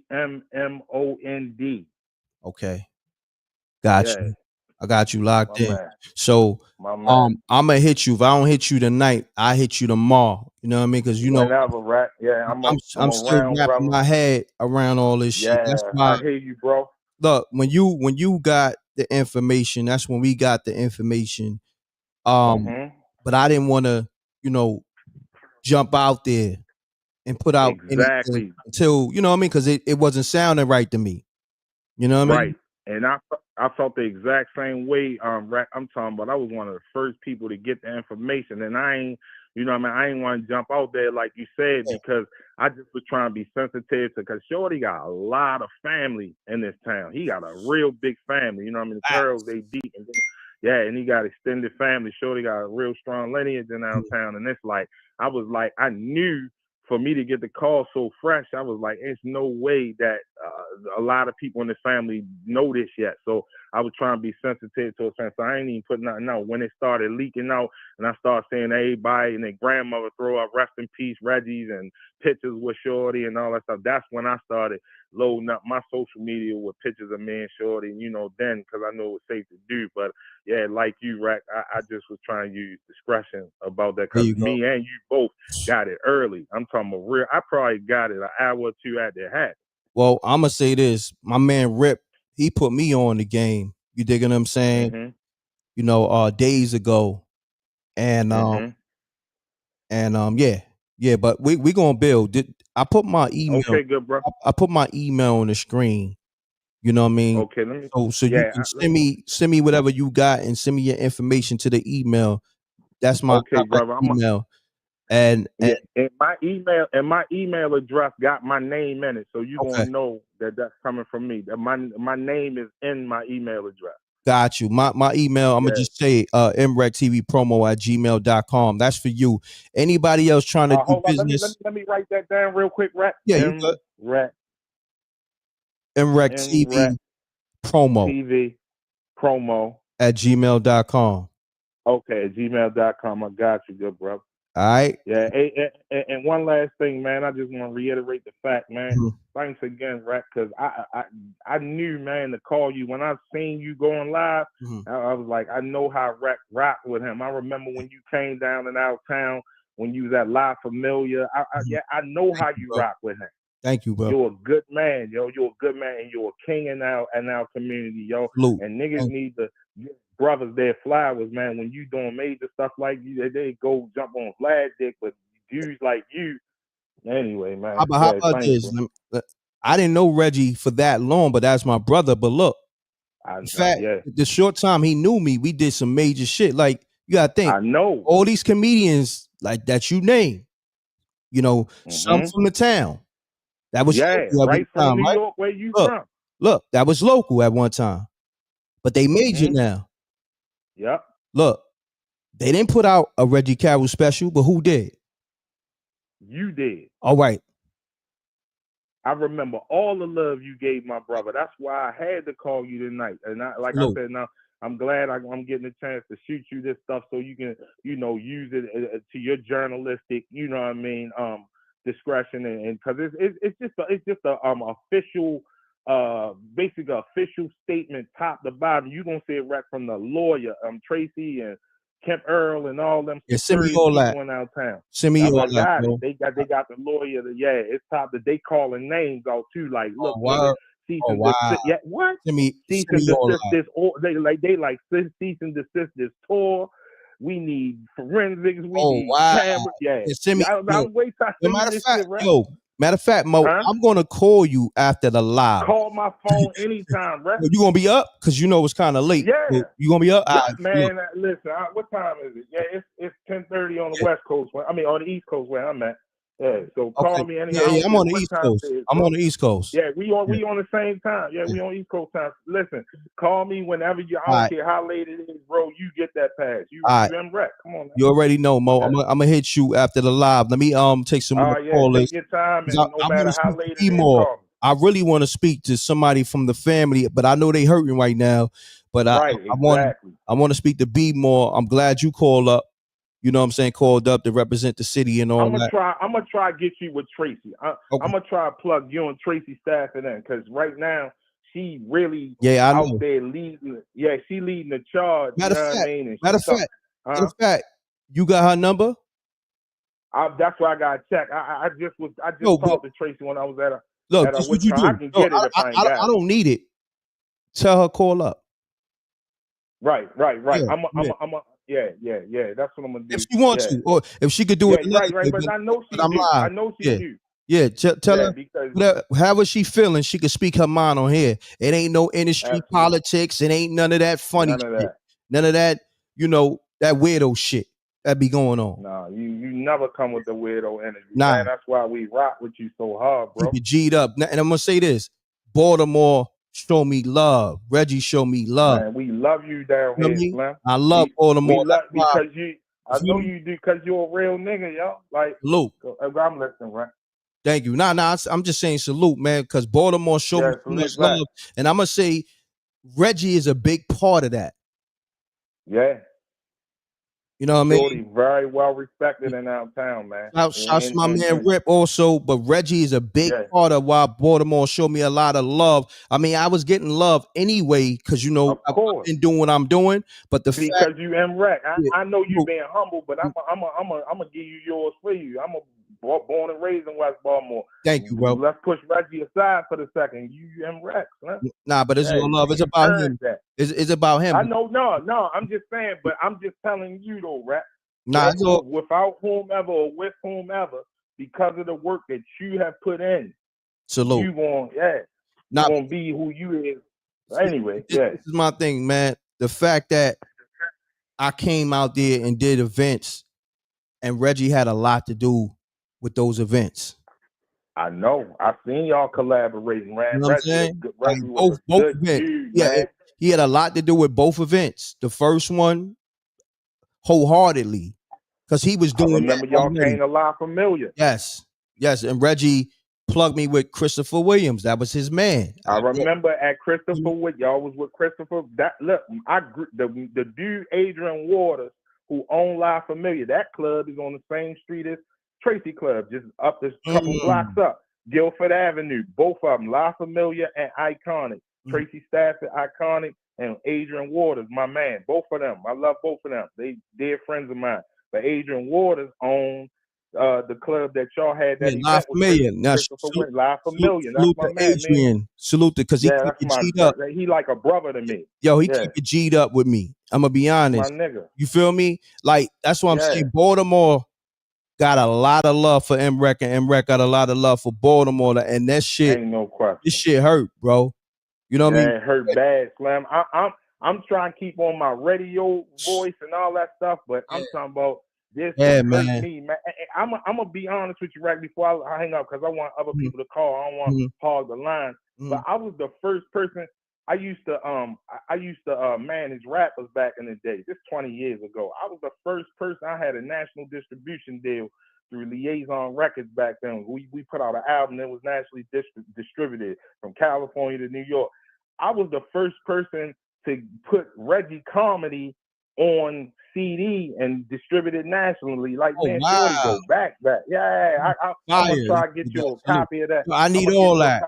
Hammond. Okay. Got you. I got you locked in. Man. So I'm gonna hit you. If I don't hit you tonight, I hit you tomorrow. You know what I mean? Because whenever, right? Yeah, I'm still around, wrapping my head around all this shit. Yeah, That's why I hear you, bro. Look, when you got the information. That's when we got the information. But I didn't want to, jump out there and put out anything until, you know what I mean? Because it wasn't sounding right to me. You know what I mean? And I felt the exact same way. I'm talking about. I was one of the first people to get the information, and I ain't, I ain't want to jump out there like you said because I just was trying to be sensitive to. Because Shorty got a lot of family in this town. He got a real big family. The Carrolls they deep, and and he got extended family. Shorty got a real strong lineage in our town, and it's like I was like I knew. For me to get the call so fresh, I was like, "It's no way that a lot of people in the family know this yet." So I was trying to be sensitive to it, so I ain't even put nothing out. When it started leaking out, and I started seeing everybody and their grandmother throw up "Rest in Peace" Reggie's and pictures with Shorty and all that stuff. That's when I started loading up my social media with pictures of me and Shorty, and then because I know it was safe to do. But yeah, like you, Rack, I just was trying to use discretion about that because me and you both got it early. I'm talking about real. I probably got it an hour or two after it happened. Well, I'm gonna say this: my man Rip, he put me on the game. You digging what I'm saying? Days ago, and yeah. But we gonna build. I put my email. Okay, good, bro. I put my email on the screen. You know what I mean? Okay, let me. So you can send me whatever you got and send me your information to the email. That's my brother. email. And my email address got my name in it, so you gonna know that that's coming from me. That my name is in my email address. Got you. My email, I'm gonna just say mrecktv@gmail.com. That's for you. Anybody else trying to do business? Let me write that down real quick, Rack. Yeah, you good. mrecktv promo @gmail.com. Okay, at gmail.com. I got you, good bro. All right. Yeah, and one last thing, man. I just want to reiterate the fact, man. Thanks again, Rack, because I knew, man, to call you when I seen you going live. I was like, I know how Rack rocked with him. I remember when you came down in our town when you was at La Familia. I know how you rock with him. Thank you, bro. You're a good man, yo. You're a good man, and you're a king in our community, yo. Salute. And niggas need to give brothers their flowers, man. When you doing major stuff like you, they go jump on Vlad dick, but dudes like you, anyway, man. How about this? I didn't know Reggie for that long, but that's my brother. But look, in fact, the short time he knew me, we did some major shit. Like, you gotta think, I know all these comedians like that you name, some from the town. That was right from New York, where you from. Look, that was local at one time, but they major now. Yep. Look, they didn't put out a Reggie Carroll special, but who did? You did. All right. I remember all the love you gave my brother. That's why I had to call you tonight. And I said, now I'm glad I'm getting a chance to shoot you this stuff so you can, use it to your journalistic, discretion, and because it's just a official, basic official statement, top to bottom. You gonna see it right from the lawyer, Tracy and Kemp Earl and all them. Yeah, send me all that. In our town. Send me all that. Bro. They got the lawyer. It's top that they calling names out too. Like, look, cease and desist. Yeah, what? Cease and desist this. Or they like cease and desist this tour. We need forensics. We need cameras. Yeah. Send me. I'm waiting to send this shit, right? Matter of fact, Mo, I'm gonna call you after the live. Call my phone anytime, right? You gonna be up? Cause it's kind of late. Yeah. You gonna be up? Man, listen. What time is it? Yeah, it's 10:30 on the West Coast. On the East Coast where I'm at. Yeah, so call me anytime. Yeah, I'm on the East Coast. I'm on the East Coast. Yeah, we on the same time. Yeah, we on East Coast time. Listen, call me whenever you. I don't care how late it is, bro. You get that pass. You M.Reck. Come on. Man. You already know, Mo. I'm gonna hit you after the live. Let me take some more callers. Take your time, and no matter how late it is, call me. I really want to speak to somebody from the family, but I know they hurting right now. But I want to speak to B more. I'm glad you called up. You know what I'm saying? Called up to represent the city and all that. I'm gonna try to get you with Tracy. I'm gonna try to plug you and Tracy staff in because right now she really out there leading. Yeah, she leading the charge. Matter of fact, you got her number? That's why I got to check. I just talked to Tracy when I was at this what you do. I can get it if I ain't got it. I don't need it. Tell her call up. Right. Yeah, Yeah. That's what I'm gonna do. If she wants Yeah. to, or if she could do Yeah, it another right. way, But I know she but I'm do. live. I know she Yeah. do. Yeah, tell Yeah, her because however she feeling, she can speak her mind on here. It ain't no industry absolutely politics. It ain't none of that funny none of shit. that. None of that, that weirdo shit that be going on. No, you never come with the weirdo energy, Nah, man. That's why we rock with you so hard, keep bro. it G'd up. And I'm gonna say this: Baltimore show me love. Reggie show me love. Man, we love you down You know what I here, mean? Slim. I love We Baltimore. love That's why. because you. I know you do because you're a real nigga, yo. Like, Salute. I'm listening, right? Thank you. Nah, I'm just saying salute, man, because Baltimore showed me Yeah, so much salute back. love. And I'm gonna say Reggie is a big part of that. Yeah. You know what I mean? Shorty, very well respected in our town, man. Shouts to my man Rip also, but Reggie is a big Yeah. part of why Baltimore showed me a lot of love. I mean, I was getting love anyway because I've been doing what I'm doing. But the fact, Because you M.Reck. Yeah. I know you being humble, but I'm gonna give you yours for you. I'm born and raised in West Baltimore. Thank you, bro. Let's push Reggie aside for the second. You M.Reck, man. Nah, but it's all love. It's you about earned him. that. It's about him. I know, no. I'm just saying, but I'm just telling you though, Rap. Nah, it's all, without whomever or with whomever, because of the work that you have put in, salute. you gonna be who you is. Anyway, this is my thing, man. The fact that I came out there and did events, and Reggie had a lot to do with those events. I know. I seen y'all collaborating, man. You know what I'm saying? Reggie Like, was a both good events. dude, Yeah, man. he had a lot to do with both events. The first one, wholeheartedly, because he was doing. I remember y'all came to La Familia. Yes, and Reggie plugged me with Christopher Williams. That was his man. I remember at Christopher with y'all was with Christopher. The dude Adrian Waters who owned La Familia. That club is on the same street as Tracy Club, just up this couple blocks up, Guilford Avenue. Both of them, La Familia and Iconic. Tracy Stafford, Iconic, and Adrian Waters, my man. Both of them, I love both of them. They dear friends of mine. But Adrian Waters owned the club that y'all had that La event with Familia. Now, La Familia. That's salute my to man, Adrian. man. Salute because he keep it G'd up. He like a brother to me. Yo, he keep it G'd up with me. I'm gonna be honest. My nigga. You feel me? Like that's what I'm saying. Baltimore got a lot of love for M.Reck, and M.Reck got a lot of love for Baltimore, and that shit. Ain't no question. This shit hurt, bro. You know what I mean? It hurt bad, Slam. I'm trying to keep on my radio voice and all that stuff, but I'm talking about this hurt me, man. I'm gonna be honest with you right before I hang up because I want other people to call. I don't want to hog the line. But I was the first person. I used to manage rappers back in the day. This 20 years ago. I was the first person. I had a national distribution deal through Liaison Records back then. We put out an album that was nationally distributed from California to New York. I was the first person to put Reggie comedy on CD and distribute it nationally. Like, man, shorty go back. Yeah, I'm gonna try to get you a copy of that. I need all that.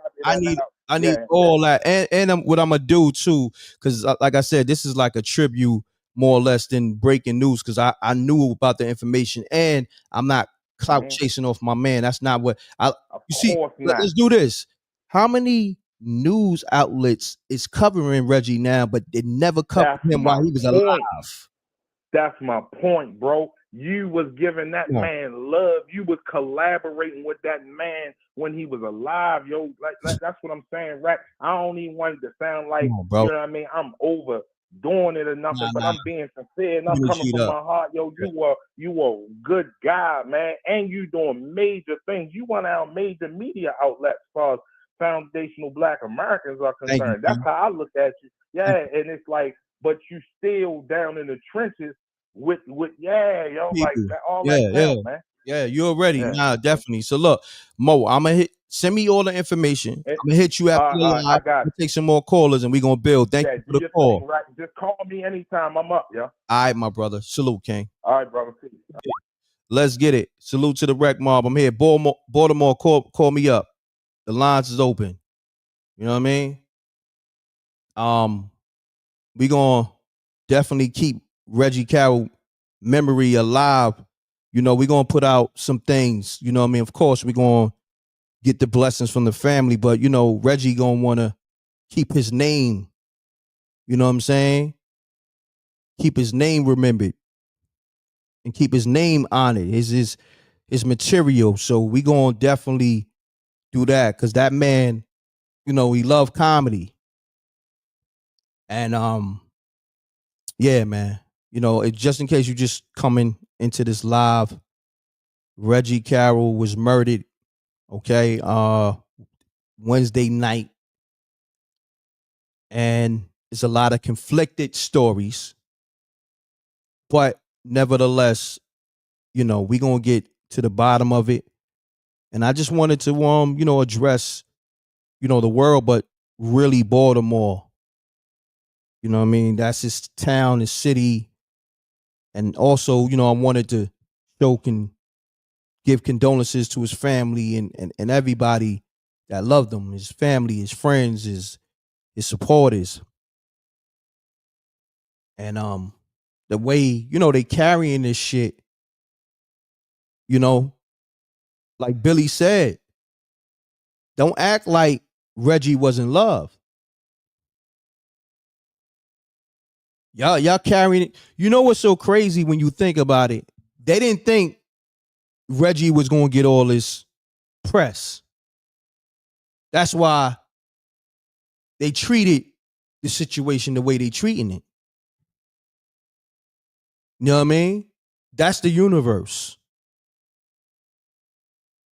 I need all that. And what I'm gonna do too, because like I said, this is like a tribute more or less than breaking news, because I knew about the information and I'm not clout chasing off my man. That's not what you see. Let's do this. How many news outlets is covering Reggie now, but they never covered him while he was alive? That's my point, bro. You was giving that man love. You was collaborating with that man when he was alive, yo. Like that's what I'm saying, right? I don't even want it to sound like, you know what I mean, I'm overdoing it or nothing, but I'm being sincere and I'm coming from my heart, yo. You were a good guy, man, and you doing major things. You want our major media outlets as far as foundational Black Americans are concerned. That's how I look at you. Yeah, and it's like, but you still down in the trenches with like that, all that stuff, man. Yeah, you already. Nah, definitely. So look, Mo, I'm gonna send me all the information. I'm gonna hit you after the live. I got we'll take some more callers and we're gonna build. Thank you for the call. Right. Just call me anytime. I'm up, yeah. All right, my brother. Salute, King. All right, brother. Peace. Let's get it. Salute to the Rec Mob. I'm here. Baltimore, call me up. The lines is open. You know what I mean? We gonna definitely keep Reggie Carroll memory alive. You know, we're gonna put out some things, you know what I mean? Of course, we're gonna get the blessings from the family, but you know, Reggie gonna wanna keep his name, you know what I'm saying? keep his name remembered and keep his name honored, his material. So we gonna definitely do that because that man, he loved comedy. And yeah, man. Just in case you just coming into this live, Reggie Carroll was murdered. Okay, Wednesday night, and it's a lot of conflicted stories, but nevertheless, we gonna get to the bottom of it. And I just wanted to address the world, but really Baltimore. You know what I mean? That's his town, his city. And also, I wanted to give condolences to his family and everybody that loved him, his family, his friends, his supporters. And the way, they carrying this shit, like Billy said, don't act like Reggie wasn't loved. Y'all carrying it. You know what's so crazy when you think about it? They didn't think Reggie was going to get all this press. That's why they treated the situation the way they treating it. You know what I mean? That's the universe.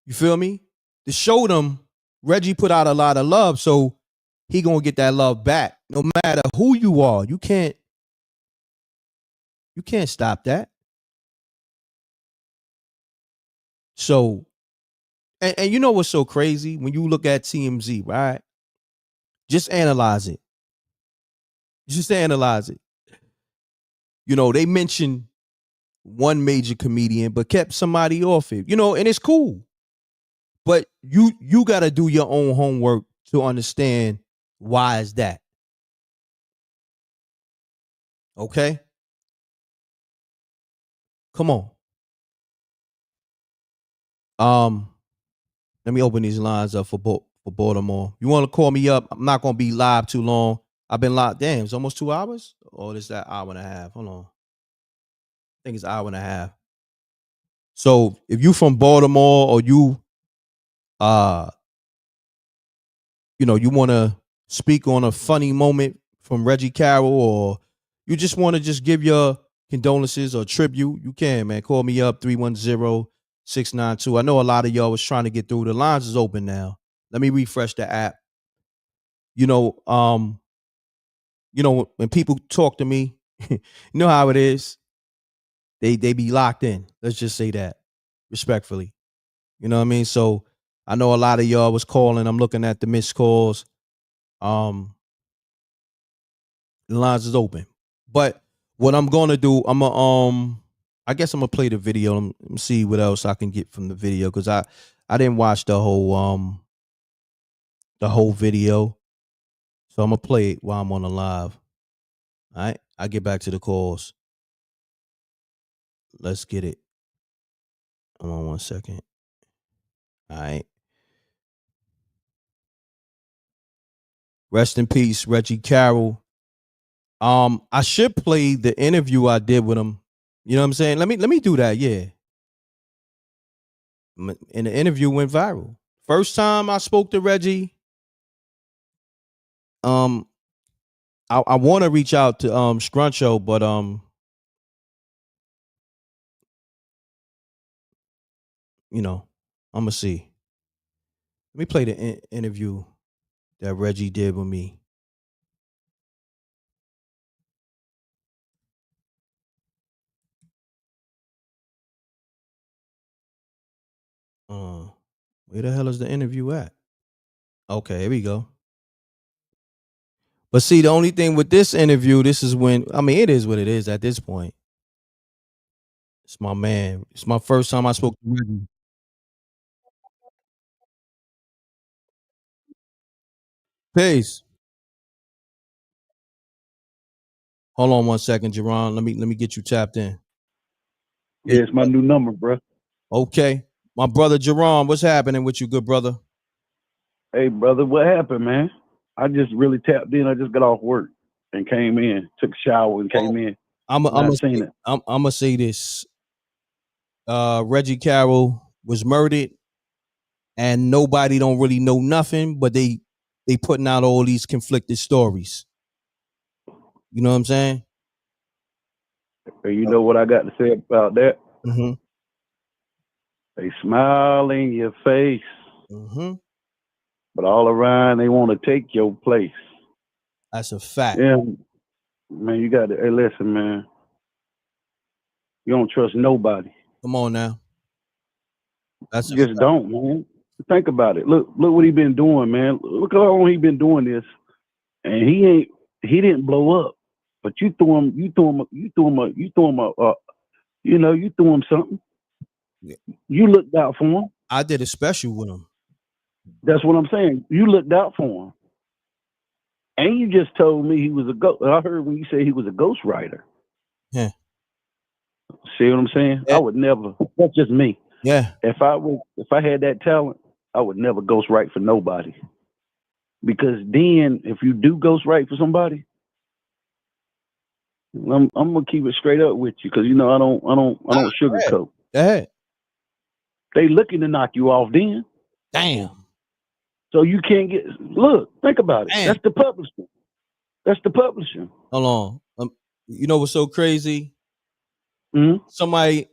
You feel me? To show them Reggie put out a lot of love, so he gonna get that love back. No matter who you are, you can't stop that. So, and you know what's so crazy? When you look at TMZ, right? Just analyze it. Just analyze it. They mentioned one major comedian, but kept somebody off it. And it's cool. But you got to do your own homework to understand why is that. Okay? Come on. Let me open these lines up for Baltimore. You want to call me up? I'm not going to be live too long. I've been live. Damn, it's almost 2 hours? Or is that hour and a half? Hold on. I think it's an hour and a half. So if you from Baltimore or you you want to speak on a funny moment from Reggie Carroll, or you just want to just give your condolences or tribute, you can, man. Call me up 310-692. I know a lot of y'all was trying to get through. The lines is open now. Let me refresh the app. When people talk to me, you know how it is. They be locked in. Let's just say that respectfully. You know what I mean? So I know a lot of y'all was calling. I'm looking at the missed calls. The lines is open. But what I'm gonna do, I guess I'm gonna play the video. Let me see what else I can get from the video, because I didn't watch the whole video. So I'm gonna play it while I'm on the live. All right. I'll get back to the calls. Let's get it. Hold on 1 second. All right. Rest in peace, Reggie Carroll. I should play the interview I did with him. You know what I'm saying? Let me do that. Yeah. And the interview went viral. First time I spoke to Reggie. I want to reach out to Scruncho, but I'm gonna see. Let me play the interview that Reggie did with me. Where the hell is the interview at? Okay, here we go. But see, the only thing with this interview, this is when, it is what it is at this point. It's my man. It's my first time I spoke to Reggie. Peace. Hold on 1 second, Jerron. Let me get you tapped in. Yeah, it's my new number, bro. Okay. My brother Jerron, what's happening with you, good brother? Hey, brother, what happened, man? I just really tapped in. I just got off work and came in, took a shower and came in. I'm gonna say this. Reggie Carroll was murdered, and nobody don't really know nothing, but they putting out all these conflicted stories. You know what I'm saying? You know what I got to say about that? Mm-hmm. They smile in your face, but all around they want to take your place. That's a fact. Yeah, man, you got to. Hey, listen, man. You don't trust nobody. Come on now. That's you just don't, man. Think about it. Look what he been doing, man. Look how long he been doing this, and he didn't blow up, but you threw him something. Yeah. You looked out for him. I did a special with him. That's what I'm saying. You looked out for him. And you just told me he was a ghost. I heard when you say he was a ghostwriter. Yeah. See what I'm saying? Yeah. I would never. That's just me. Yeah. If I had that talent, I would never ghostwrite for nobody. Because then, if you do ghostwrite for somebody, I'm gonna keep it straight up with you. Because I don't sugarcoat. Go ahead. They looking to knock you off then. Damn. So you can't get. Look, think about it. Damn. That's the publisher. That's the publisher. Hold on. You know what's so crazy? Mm-hmm. Somebody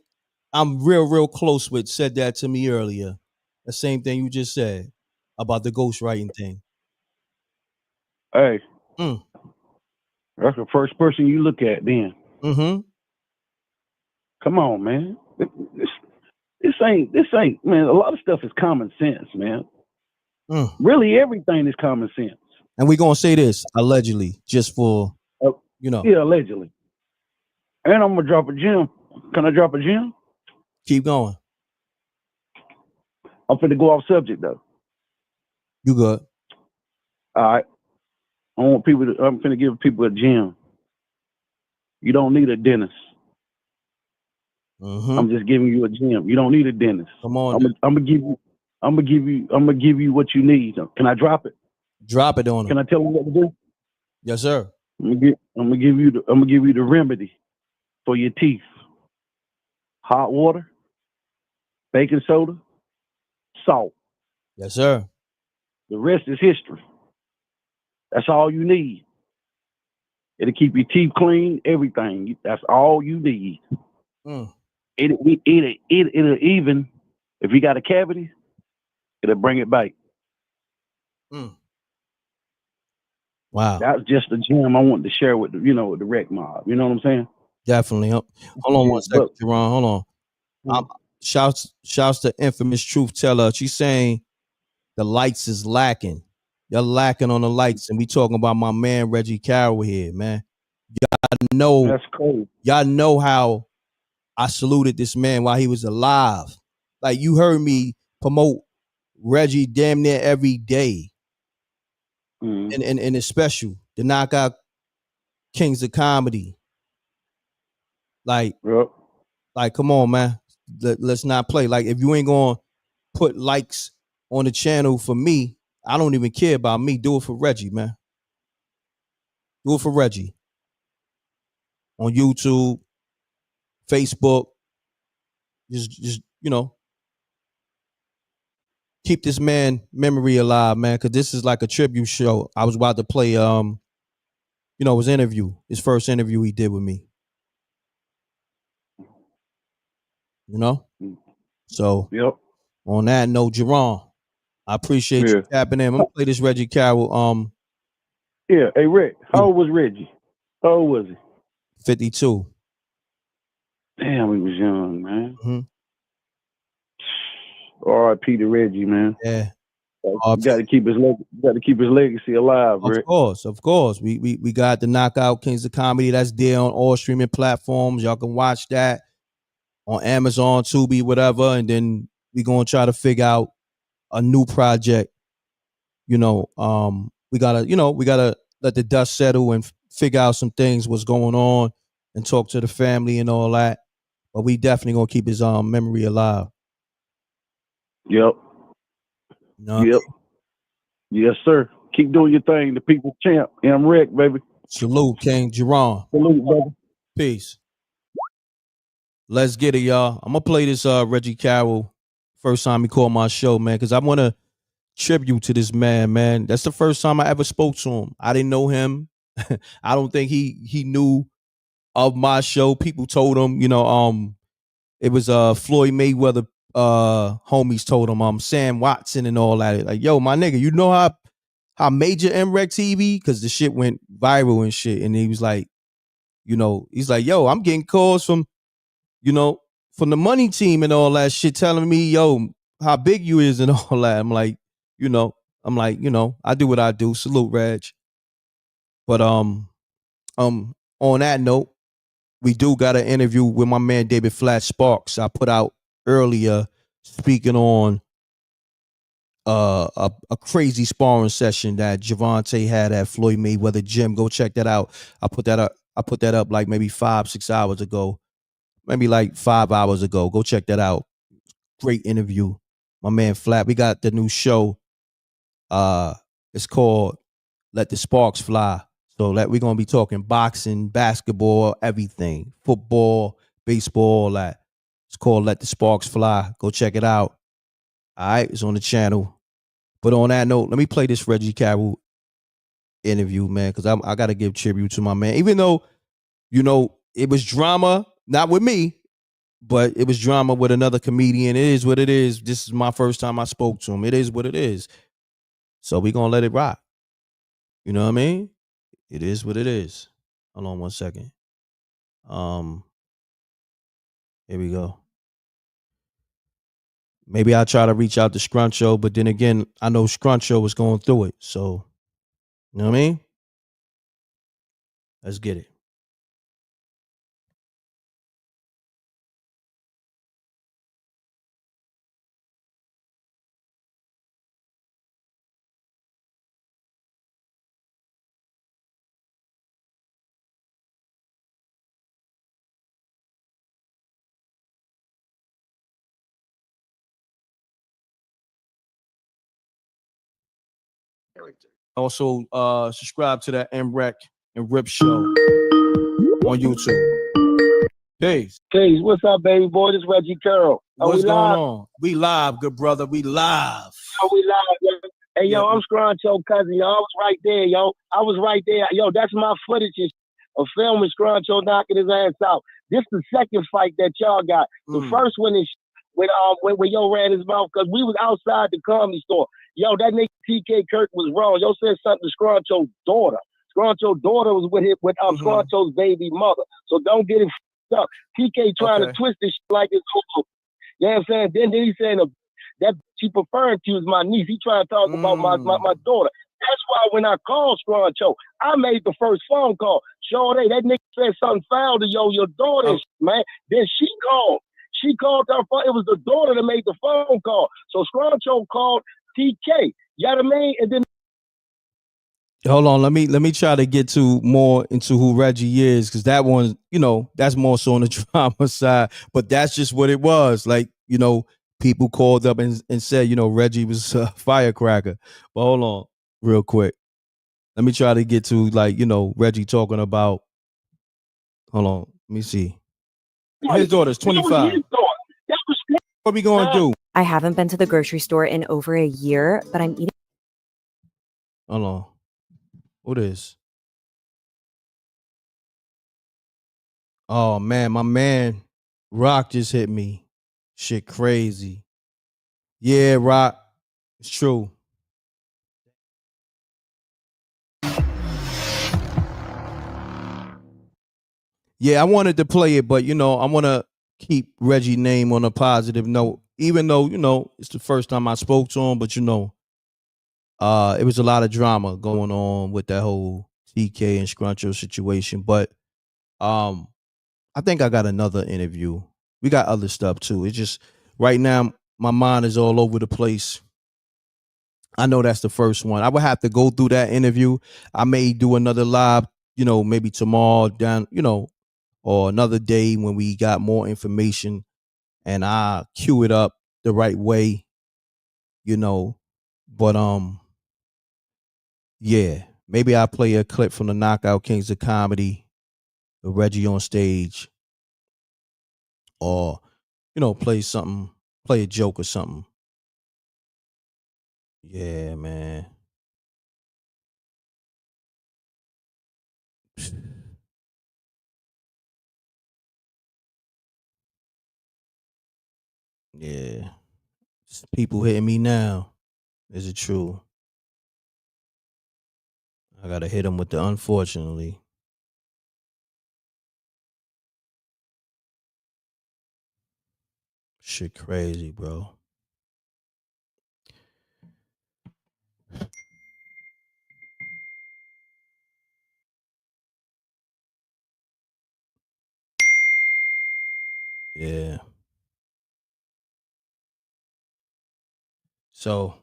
I'm real close with said that to me earlier. The same thing you just said about the ghostwriting thing. Hey. That's the first person you look at then. Mm-hmm. Come on, man. This ain't, man, a lot of stuff is common sense, man. Really, everything is common sense. And we're going to say this, allegedly, just for, Yeah, allegedly. And I'm going to drop a gem. Can I drop a gem? Keep going. I'm finna go off subject, though. You good. All right. I'm finna give people a gem. You don't need a dentist. I'm just giving you a gem. You don't need a dentist. Come on. I'm gonna give you what you need. Can I drop it? Drop it on them. Can I tell them what to do? Yes, sir. I'm gonna give you the remedy for your teeth. Hot water, baking soda, salt. Yes, sir. The rest is history. That's all you need. It'll keep your teeth clean, everything. That's all you need. It'll even, if you got a cavity, it'll bring it back. Wow. That's just a gem I wanted to share with with the rec mob. You know what I'm saying? Definitely. Hold on one second, Jerron. Hold on. Shouts to infamous truth teller. She's saying the lights is lacking. You're lacking on the lights, and we talking about my man Reggie Carroll here, man. Y'all know that's cool. Y'all know how I saluted this man while he was alive. Like, you heard me promote Reggie damn near every day. And it's special. The Knockout Kings of Comedy. Like, come on, man. Let's not play. Like, if you ain't gonna put likes on the channel for me, I don't even care about me. Do it for Reggie, man. Do it for Reggie. On YouTube, Facebook. Just keep this man memory alive, man, because this is like a tribute show. I was about to play his interview, his first interview he did with me. So on that note, Jerron, I appreciate you tapping in. I'm gonna play this Reggie Carroll. Yeah, hey Rick, how old was Reggie? How old was he? 52. Damn, he was young, man. R.I.P. to Reggie, man. Yeah. You got to keep his legacy alive, Rick. Of course. We got the Knockout Kings of Comedy. That's there on all streaming platforms. Y'all can watch that on Amazon, Tubi, whatever. And then we gonna try to figure out a new project. We gotta let the dust settle and figure out some things, what's going on, and talk to the family and all that. But we definitely gonna keep his memory alive. Yep. Yep. Yes, sir. Keep doing your thing. The people's champ. M.Reck, baby. Salute, King Jerron. Salute, brother. Peace. Let's get it, y'all. I'm gonna play this Reggie Carroll. First time he called my show, man, because I want to tribute to this man. That's the first time I ever spoke to him. I didn't know him. I don't think he knew of my show. People told him, it was Floyd Mayweather homies told him, Sam Watson and all that. Like, yo, my nigga, you know how major M.Reck TV? Because the shit went viral and shit. And he was like, he's like, yo, I'm getting calls from the money team and all that shit telling me, yo, how big you is and all that. I'm like, I do what I do. Salute, Reg. But on that note, we do got an interview with my man David Flat Sparks. I put out earlier speaking on a crazy sparring session that Javante had at Floyd Mayweather gym. Go check that out. I put that up like maybe 5-6 hours ago. Maybe like 5 hours ago. Go check that out. Great interview. My man Flat. We got the new show. It's called Let the Sparks Fly. So we're gonna be talking boxing, basketball, everything, football, baseball, all that. It's called Let the Sparks Fly. Go check it out. All right, it's on the channel. But on that note, let me play this Reggie Carroll interview, man, because I got to give tribute to my man. Even though, it was drama, not with me, but it was drama with another comedian. It is what it is. This is my first time I spoke to him. It is what it is. So we're going to let it rock. You know what I mean? It is what it is. Hold on one second. Here we go. Maybe I'll try to reach out to Scruncho, but then again, I know Scruncho was going through it. So, you know what I mean? Let's get it. Also, subscribe to that M.Reck and Rip show on YouTube. Peace. Peace. What's up, baby boy? This is Reggie Carroll. What's going on? We live, good brother. We live. We live, yo. Hey, yo, I'm Scruncho cousin, yo. I was right there, yo. I was right there. Yo, that's my footage of filming Scruncho knocking his ass out. This the second fight that y'all got. The first one is when yo ran his mouth because we was outside the comedy store. Yo, that nigga TK Kirk was wrong. Yo said something to Scruncho's daughter. Scruncho's daughter was with Scruncho's baby mother. So don't get it f***ed up. TK trying to twist this shit like it's over. You know what I'm saying? Then he saying that she preferring to is my niece. He trying to talk about my daughter. That's why when I called Scruncho, I made the first phone call. Sure, that nigga said something foul to your daughter, man. Then she called. She called her phone. It was the daughter that made the phone call. So Scruncho called TK. You know what I mean? And then Hold on, let me try to get more into who Reggie is, because that one, that's more so on the drama side. But that's just what it was. Like, people called up and said, Reggie was a firecracker. But hold on, real quick. Let me try to get to Reggie talking about. Hold on, let me see. His daughter's 25. What we gonna do? I haven't been to the grocery store in over a year, but I'm eating. Hold on. What is? Oh man, my man Rock just hit me. Shit crazy. Yeah, Rock. It's true. Yeah, I wanted to play it, but I want to keep Reggie's name on a positive note. Even though, it's the first time I spoke to him, but it was a lot of drama going on with that whole TK and Scruncho situation. But I think I got another interview. We got other stuff too. It's just right now my mind is all over the place. I know that's the first one. I would have to go through that interview. I may do another live, maybe tomorrow down, or another day when we got more information and I cue it up the right way, But yeah, maybe I'll play a clip from the Knockout Kings of Comedy with Reggie on stage, or play something, play a joke or something. Yeah, man. Yeah. People hitting me now. Is it true? I gotta hit them with the unfortunately. Shit crazy, bro. Yeah. So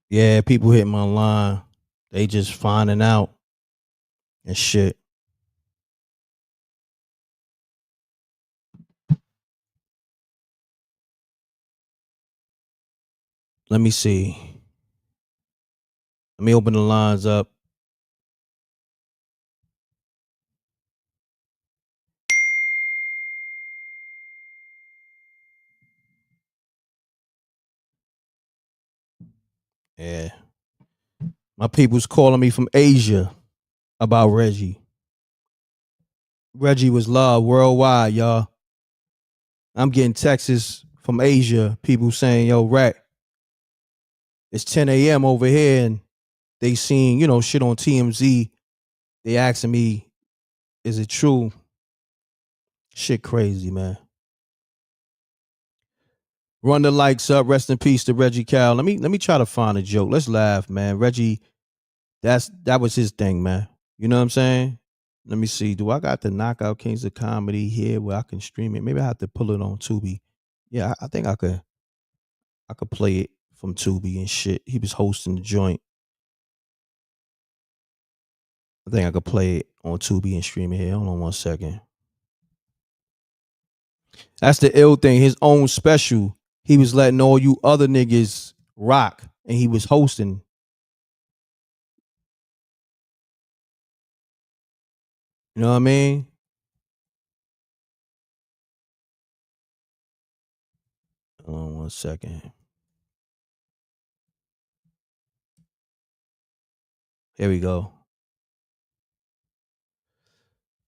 yeah, people hitting my line. They just finding out and shit. Let me see. Let me open the lines up. Yeah. My people's calling me from Asia about Reggie. Reggie was loved worldwide, y'all. I'm getting texts from Asia, people saying, yo, Rack, it's 10 a.m. over here, and they seen, shit on TMZ. They asking me, is it true? Shit crazy, man. Run the likes up. Rest in peace to Reggie Carroll. Let me try to find a joke. Let's laugh, man. Reggie, that was his thing, man. You know what I'm saying? Let me see. Do I got the Knockout Kings of Comedy here where I can stream it? Maybe I have to pull it on Tubi. Yeah, I think I could play it from Tubi and shit. He was hosting the joint. I think I could play it on Tubi and stream it here. Hold on one second. That's the ill thing. His own special. He was letting all you other niggas rock, and he was hosting. You know what I mean? Hold on one second. Here we go.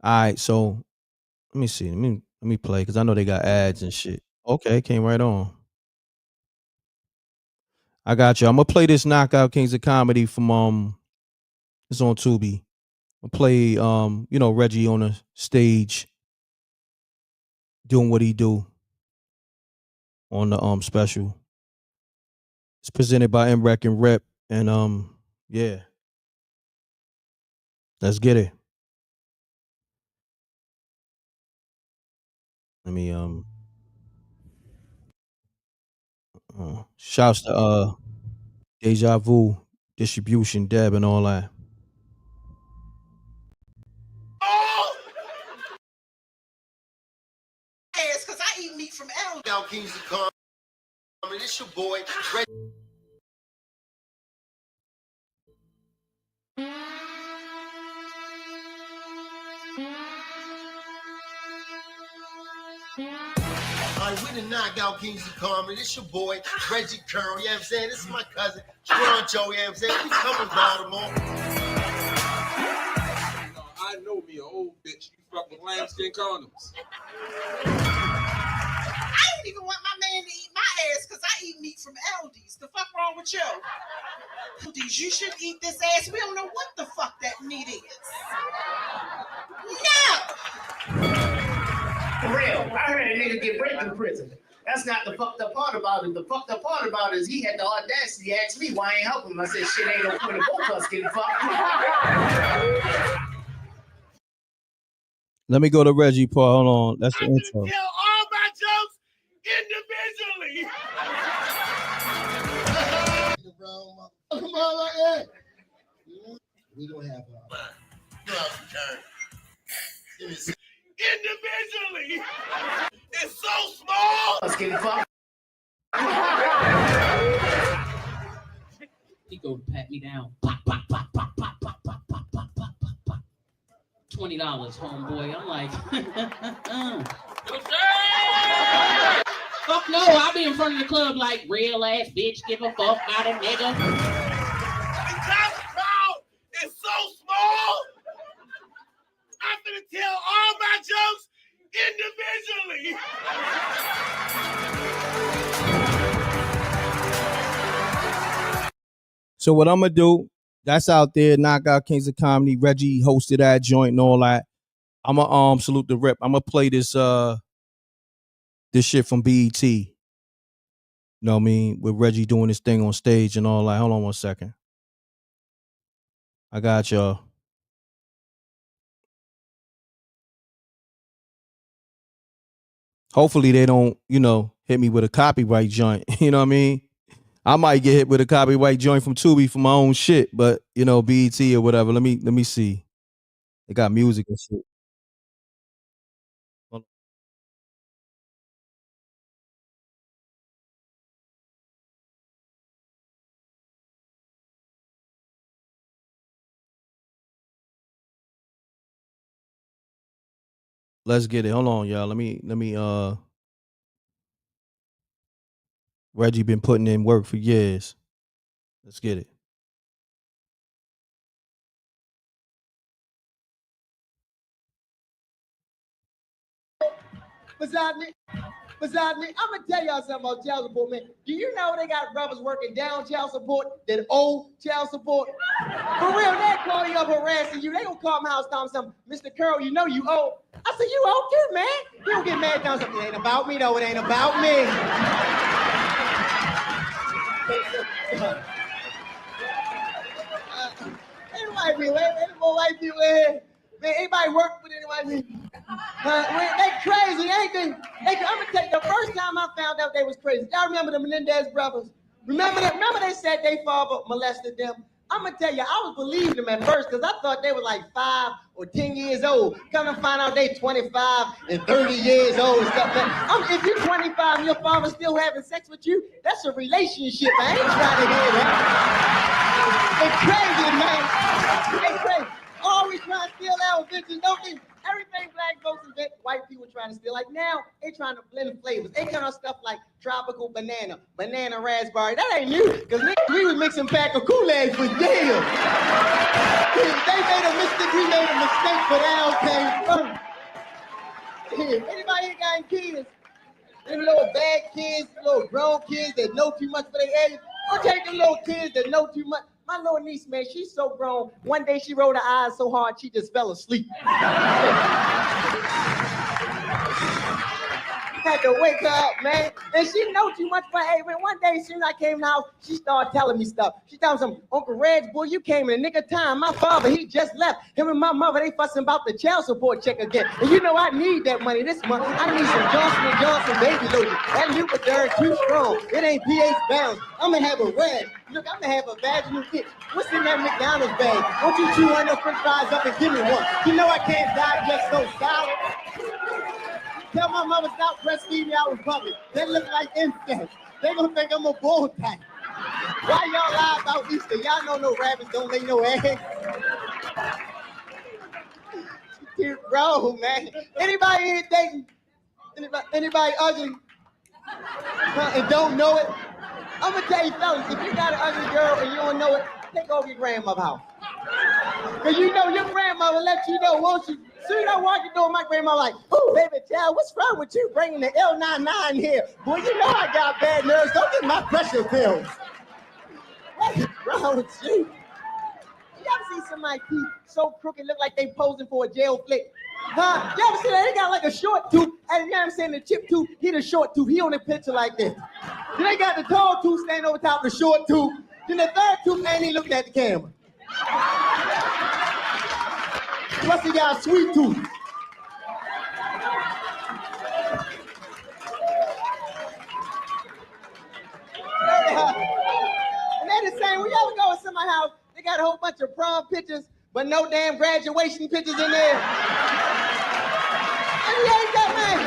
All right, so let me see. Let me play because I know they got ads and shit. Okay, came right on. I got you. I'm gonna play this Knockout Kings of Comedy from it's on Tubi. I'll play Reggie on the stage doing what he do on the special. It's presented by M.Reck and Rep, and yeah. Let's get it. Let me shouts to Deja Vu, Distribution, Deb, and all that. Because I eat meat from L. Kings of Comedy. It's your boy, Reggie. We the Knockout Kings of Comedy. It's your boy, Reggie Carroll. You know what I'm saying? This is my cousin, Stroncho. You know what I'm saying? We come from Baltimore. I know me, an old bitch. You fuck with lambskin condoms. I don't even want my man to eat my ass because I eat meat from Aldi's. The fuck wrong with you? Aldi's, you should eat this ass. We don't know what the fuck that meat is. No! For real, I heard a nigga get raped in prison. That's not the fucked up part about it. The fucked up part about it is he had the audacity to ask me why I ain't helping him. I said, shit ain't no point of both of us getting fucked. Let me go to Reggie Paul. Hold on. That's the intro. Kill all my jokes individually. We don't have individually. It's so small. He go to pat me down. Pop, pop, pop, pop, pop, pop, pop, pop, pop, pop, pop, pop. $20, homeboy. I'm like, fuck no, I'll be in front of the club like real ass bitch, give a fuck about a nigga. Because the crowd is so small, I'm gonna tell all my jokes individually. So what I'm gonna do, that's out there, Knockout Kings of Comedy. Reggie hosted that joint and all that. I'm gonna salute the rep. I'm gonna play this shit from BET. You know what I mean? With Reggie doing his thing on stage and all that. Hold on one second. I got y'all. Hopefully they don't, hit me with a copyright joint. You know what I mean? I might get hit with a copyright joint from Tubi for my own shit, but BET or whatever. Let me see. They got music and shit. Let's get it. Hold on, y'all. Let me Reggie been putting in work for years. Let's get it. Besides me, I'm gonna tell y'all something about child support, man. Do you know they got brothers working down child support that owe child support? For real, they call you up harassing you. They gonna call my house, tell something. Mr. Carroll, you know you owe. I said, you owe too, man. You don't get mad down something. It ain't about me though. It ain't about me. Anybody people here? Man, anybody work with anybody? They crazy, ain't they? I'm gonna tell you, the first time I found out they was crazy. Y'all remember the Menendez brothers? Remember they said they father molested them? I'm gonna tell you, I was believing them at first because I thought they were like 5 or 10 years old. Come to find out they 25 and 30 years old and stuff. If you're 25 and your father's still having sex with you, that's a relationship. I ain't trying to hear that. They crazy, man. They crazy. Always trying to steal our bitches, don't they? Everything black folks invent, white people trying to steal. Like now, they trying to blend flavors. They come on stuff like tropical banana, banana raspberry. That ain't new, because we was mixing pack of Kool-Aid for years. We made a mistake, but that came first. Anybody here got any kids? Them little bad kids, little grown kids that know too much for their age? Don't take them little kids that know too much. My little niece, man, she's so grown. One day she rolled her eyes so hard she just fell asleep. Had to wake her up, man. And she know too much for her age. One day, as soon as I came in the house, she started telling me stuff. She telling me something, Uncle Reg, boy, you came in the nick of time. My father, he just left. Him and my mother, they fussing about the child support check again. And you know I need that money this month. I need some Johnson & Johnson baby lotion. That Lubriderm too strong. It ain't pH balanced. I'm gonna have a red. Look, I'm gonna have a vaginal itch. What's in that McDonald's bag? Don't you chew on those french fries up and give me one. You know I can't digest those salads. Tell my mama stop breastfeeding me out in public. They look like insects. They gonna think I'm a bull type. Why y'all lie about Easter? Y'all know no rabbits don't lay no eggs. Too grown, man. Anybody here dating? Anybody ugly? And don't know it? I'm gonna tell you, fellas, if you got an ugly girl and you don't know it, take over your grandmother's house. Cause you know your grandmother let you know, won't you? Soon as I walk the door, my grandma like, oh, baby child, what's wrong with you bringing the L99 here? Boy, you know I got bad nerves. Don't get my pressure pills. What's wrong with you? You ever see somebody teeth so crooked, look like they posing for a jail flick? Huh? You ever see that? They got like a short tooth, and you know what I'm saying? The chip tooth, he the short tooth. He on the picture like this. Then they got the tall tooth standing over top of the short tooth. Then the third tooth ain't even looking at the camera. Plus he got a sweet tooth. And they the same. When you ever go to somebody's house, they got a whole bunch of prom pictures, but no damn graduation pictures in there. And you ain't that, man.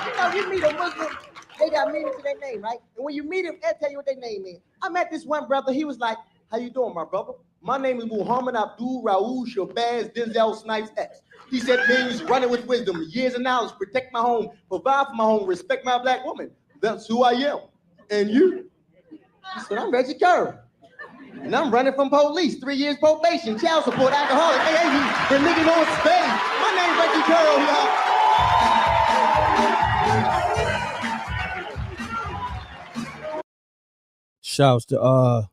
You know, you meet a Muslim, they Everybody got meaning to their name, right? And when you meet them, they'll tell you what their name is. I met this one brother. He was like, "How you doing, my brother? My name is Muhammad Abdul Raoul Shabazz Denzel Snipes X." He said, "Means running with wisdom, years of knowledge, protect my home, provide for my home, respect my black woman. That's who I am. And you?" I said, "I'm Reggie Carroll. And I'm running from police, 3 years probation, child support, alcoholic, AA, reneging on space. My name's Reggie Carroll, y'all." Shouts to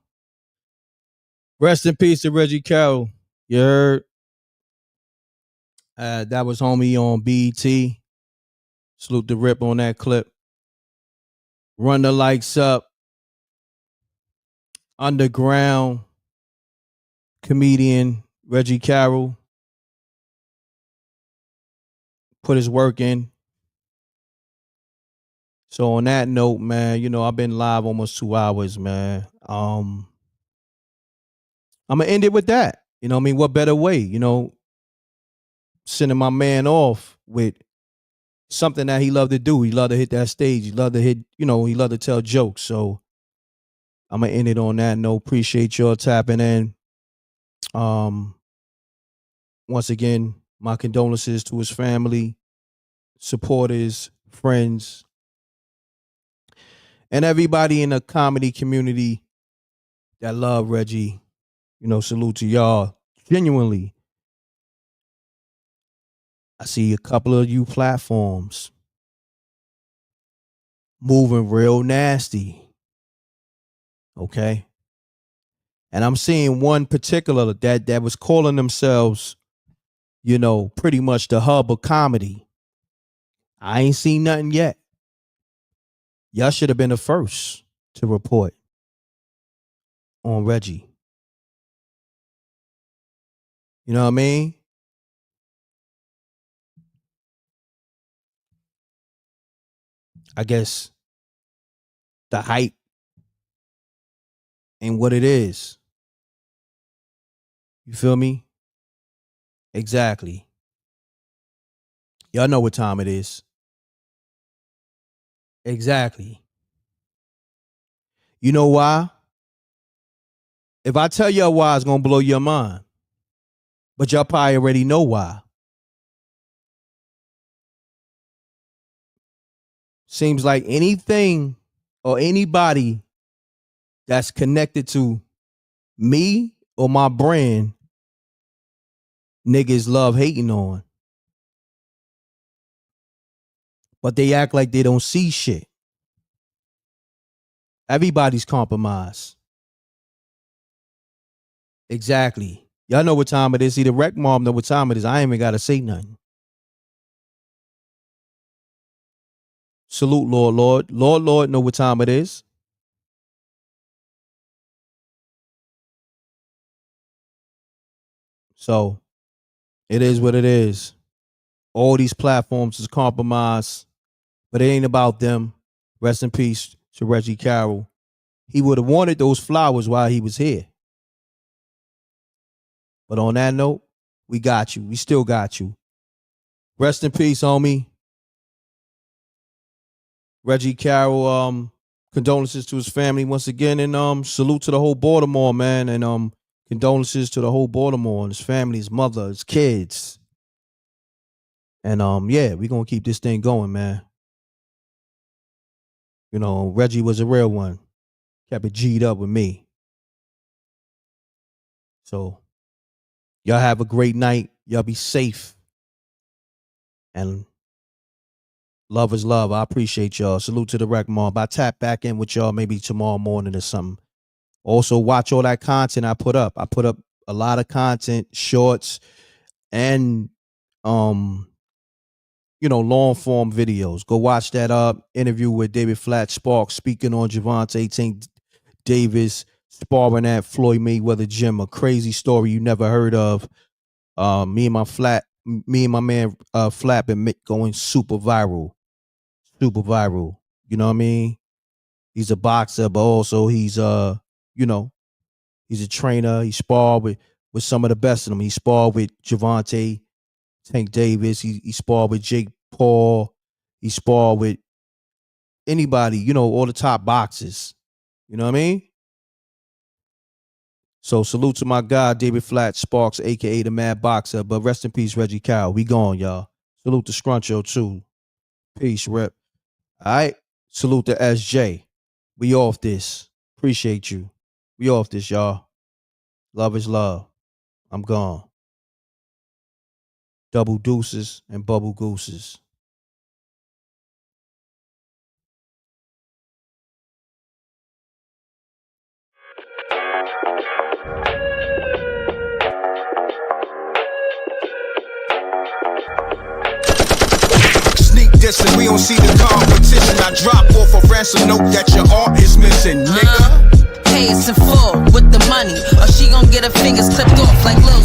rest in peace to Reggie Carroll. You heard? That was homie on BET. Salute the Rip on that clip. Run the Lights Up. Underground comedian Reggie Carroll put his work in. So on that note, man, you know, I've been live almost 2 hours, man. I'm gonna end it with that. You know what I mean? What better way, you know, sending my man off with something that he loved to do. He loved to hit that stage. He loved to hit, you know, he loved to tell jokes. So I'm gonna end it on that note. Appreciate y'all tapping in. Once again, my condolences to his family, supporters, friends, and everybody in the comedy community that love Reggie. You know, salute to y'all. Genuinely. I see a couple of you platforms moving real nasty. Okay. And I'm seeing one particular that was calling themselves, you know, pretty much the hub of comedy. I ain't seen nothing yet. Y'all should have been the first to report on Reggie. You know what I mean? I guess the hype and what it is. You feel me? Exactly. Y'all know what time it is. Exactly. You know why? If I tell y'all why, it's going to blow your mind. But y'all probably already know why. Seems like anything or anybody that's connected to me or my brand, niggas love hating on. But they act like they don't see shit. Everybody's compromised. Exactly. Y'all know what time it is. See, the rec mom know what time it is. I ain't even got to say nothing. Salute, Lord. Lord know what time it is. So, it is what it is. All these platforms is compromised, but it ain't about them. Rest in peace to Reggie Carroll. He would have wanted those flowers while he was here. But on that note, we got you. We still got you. Rest in peace, homie. Reggie Carroll, condolences to his family once again, and salute to the whole Baltimore, man, and condolences to the whole Baltimore and his family, his mother, his kids. And yeah, we're gonna keep this thing going, man. You know, Reggie was a real one. Kept it G'd up with me. So y'all have a great night. Y'all be safe. And love is love. I appreciate y'all. Salute to the rec mob. I tap back in with y'all maybe tomorrow morning or something. Also, watch all that content I put up. I put up a lot of content, shorts, and you know, long form videos. Go watch that interview with David Flat Sparks speaking on Javante Tank Davis sparring at Floyd Mayweather gym. A crazy story you never heard of. Me and my man Flat been going super viral. Super viral. You know what I mean? He's a boxer, but also he's you know, he's a trainer. He sparred with some of the best of them. He sparred with Javante Tank Davis. He sparred with Jake Paul. He sparred with anybody, you know, all the top boxers. You know what I mean? So salute to my guy, David Flat Sparks, a.k.a. the Mad Boxer. But rest in peace, Reggie Carroll. We gone, y'all. Salute to Scruncho, too. Peace, Rep. All right? Salute to SJ. We off this. Appreciate you. We off this, y'all. Love is love. I'm gone. Double deuces and bubble gooses. Sneak this and we don't see the competition. I drop off a ransom note that your art is missing, nigga. Pay us in full with the money, or she gon' get her fingers clipped off like Lil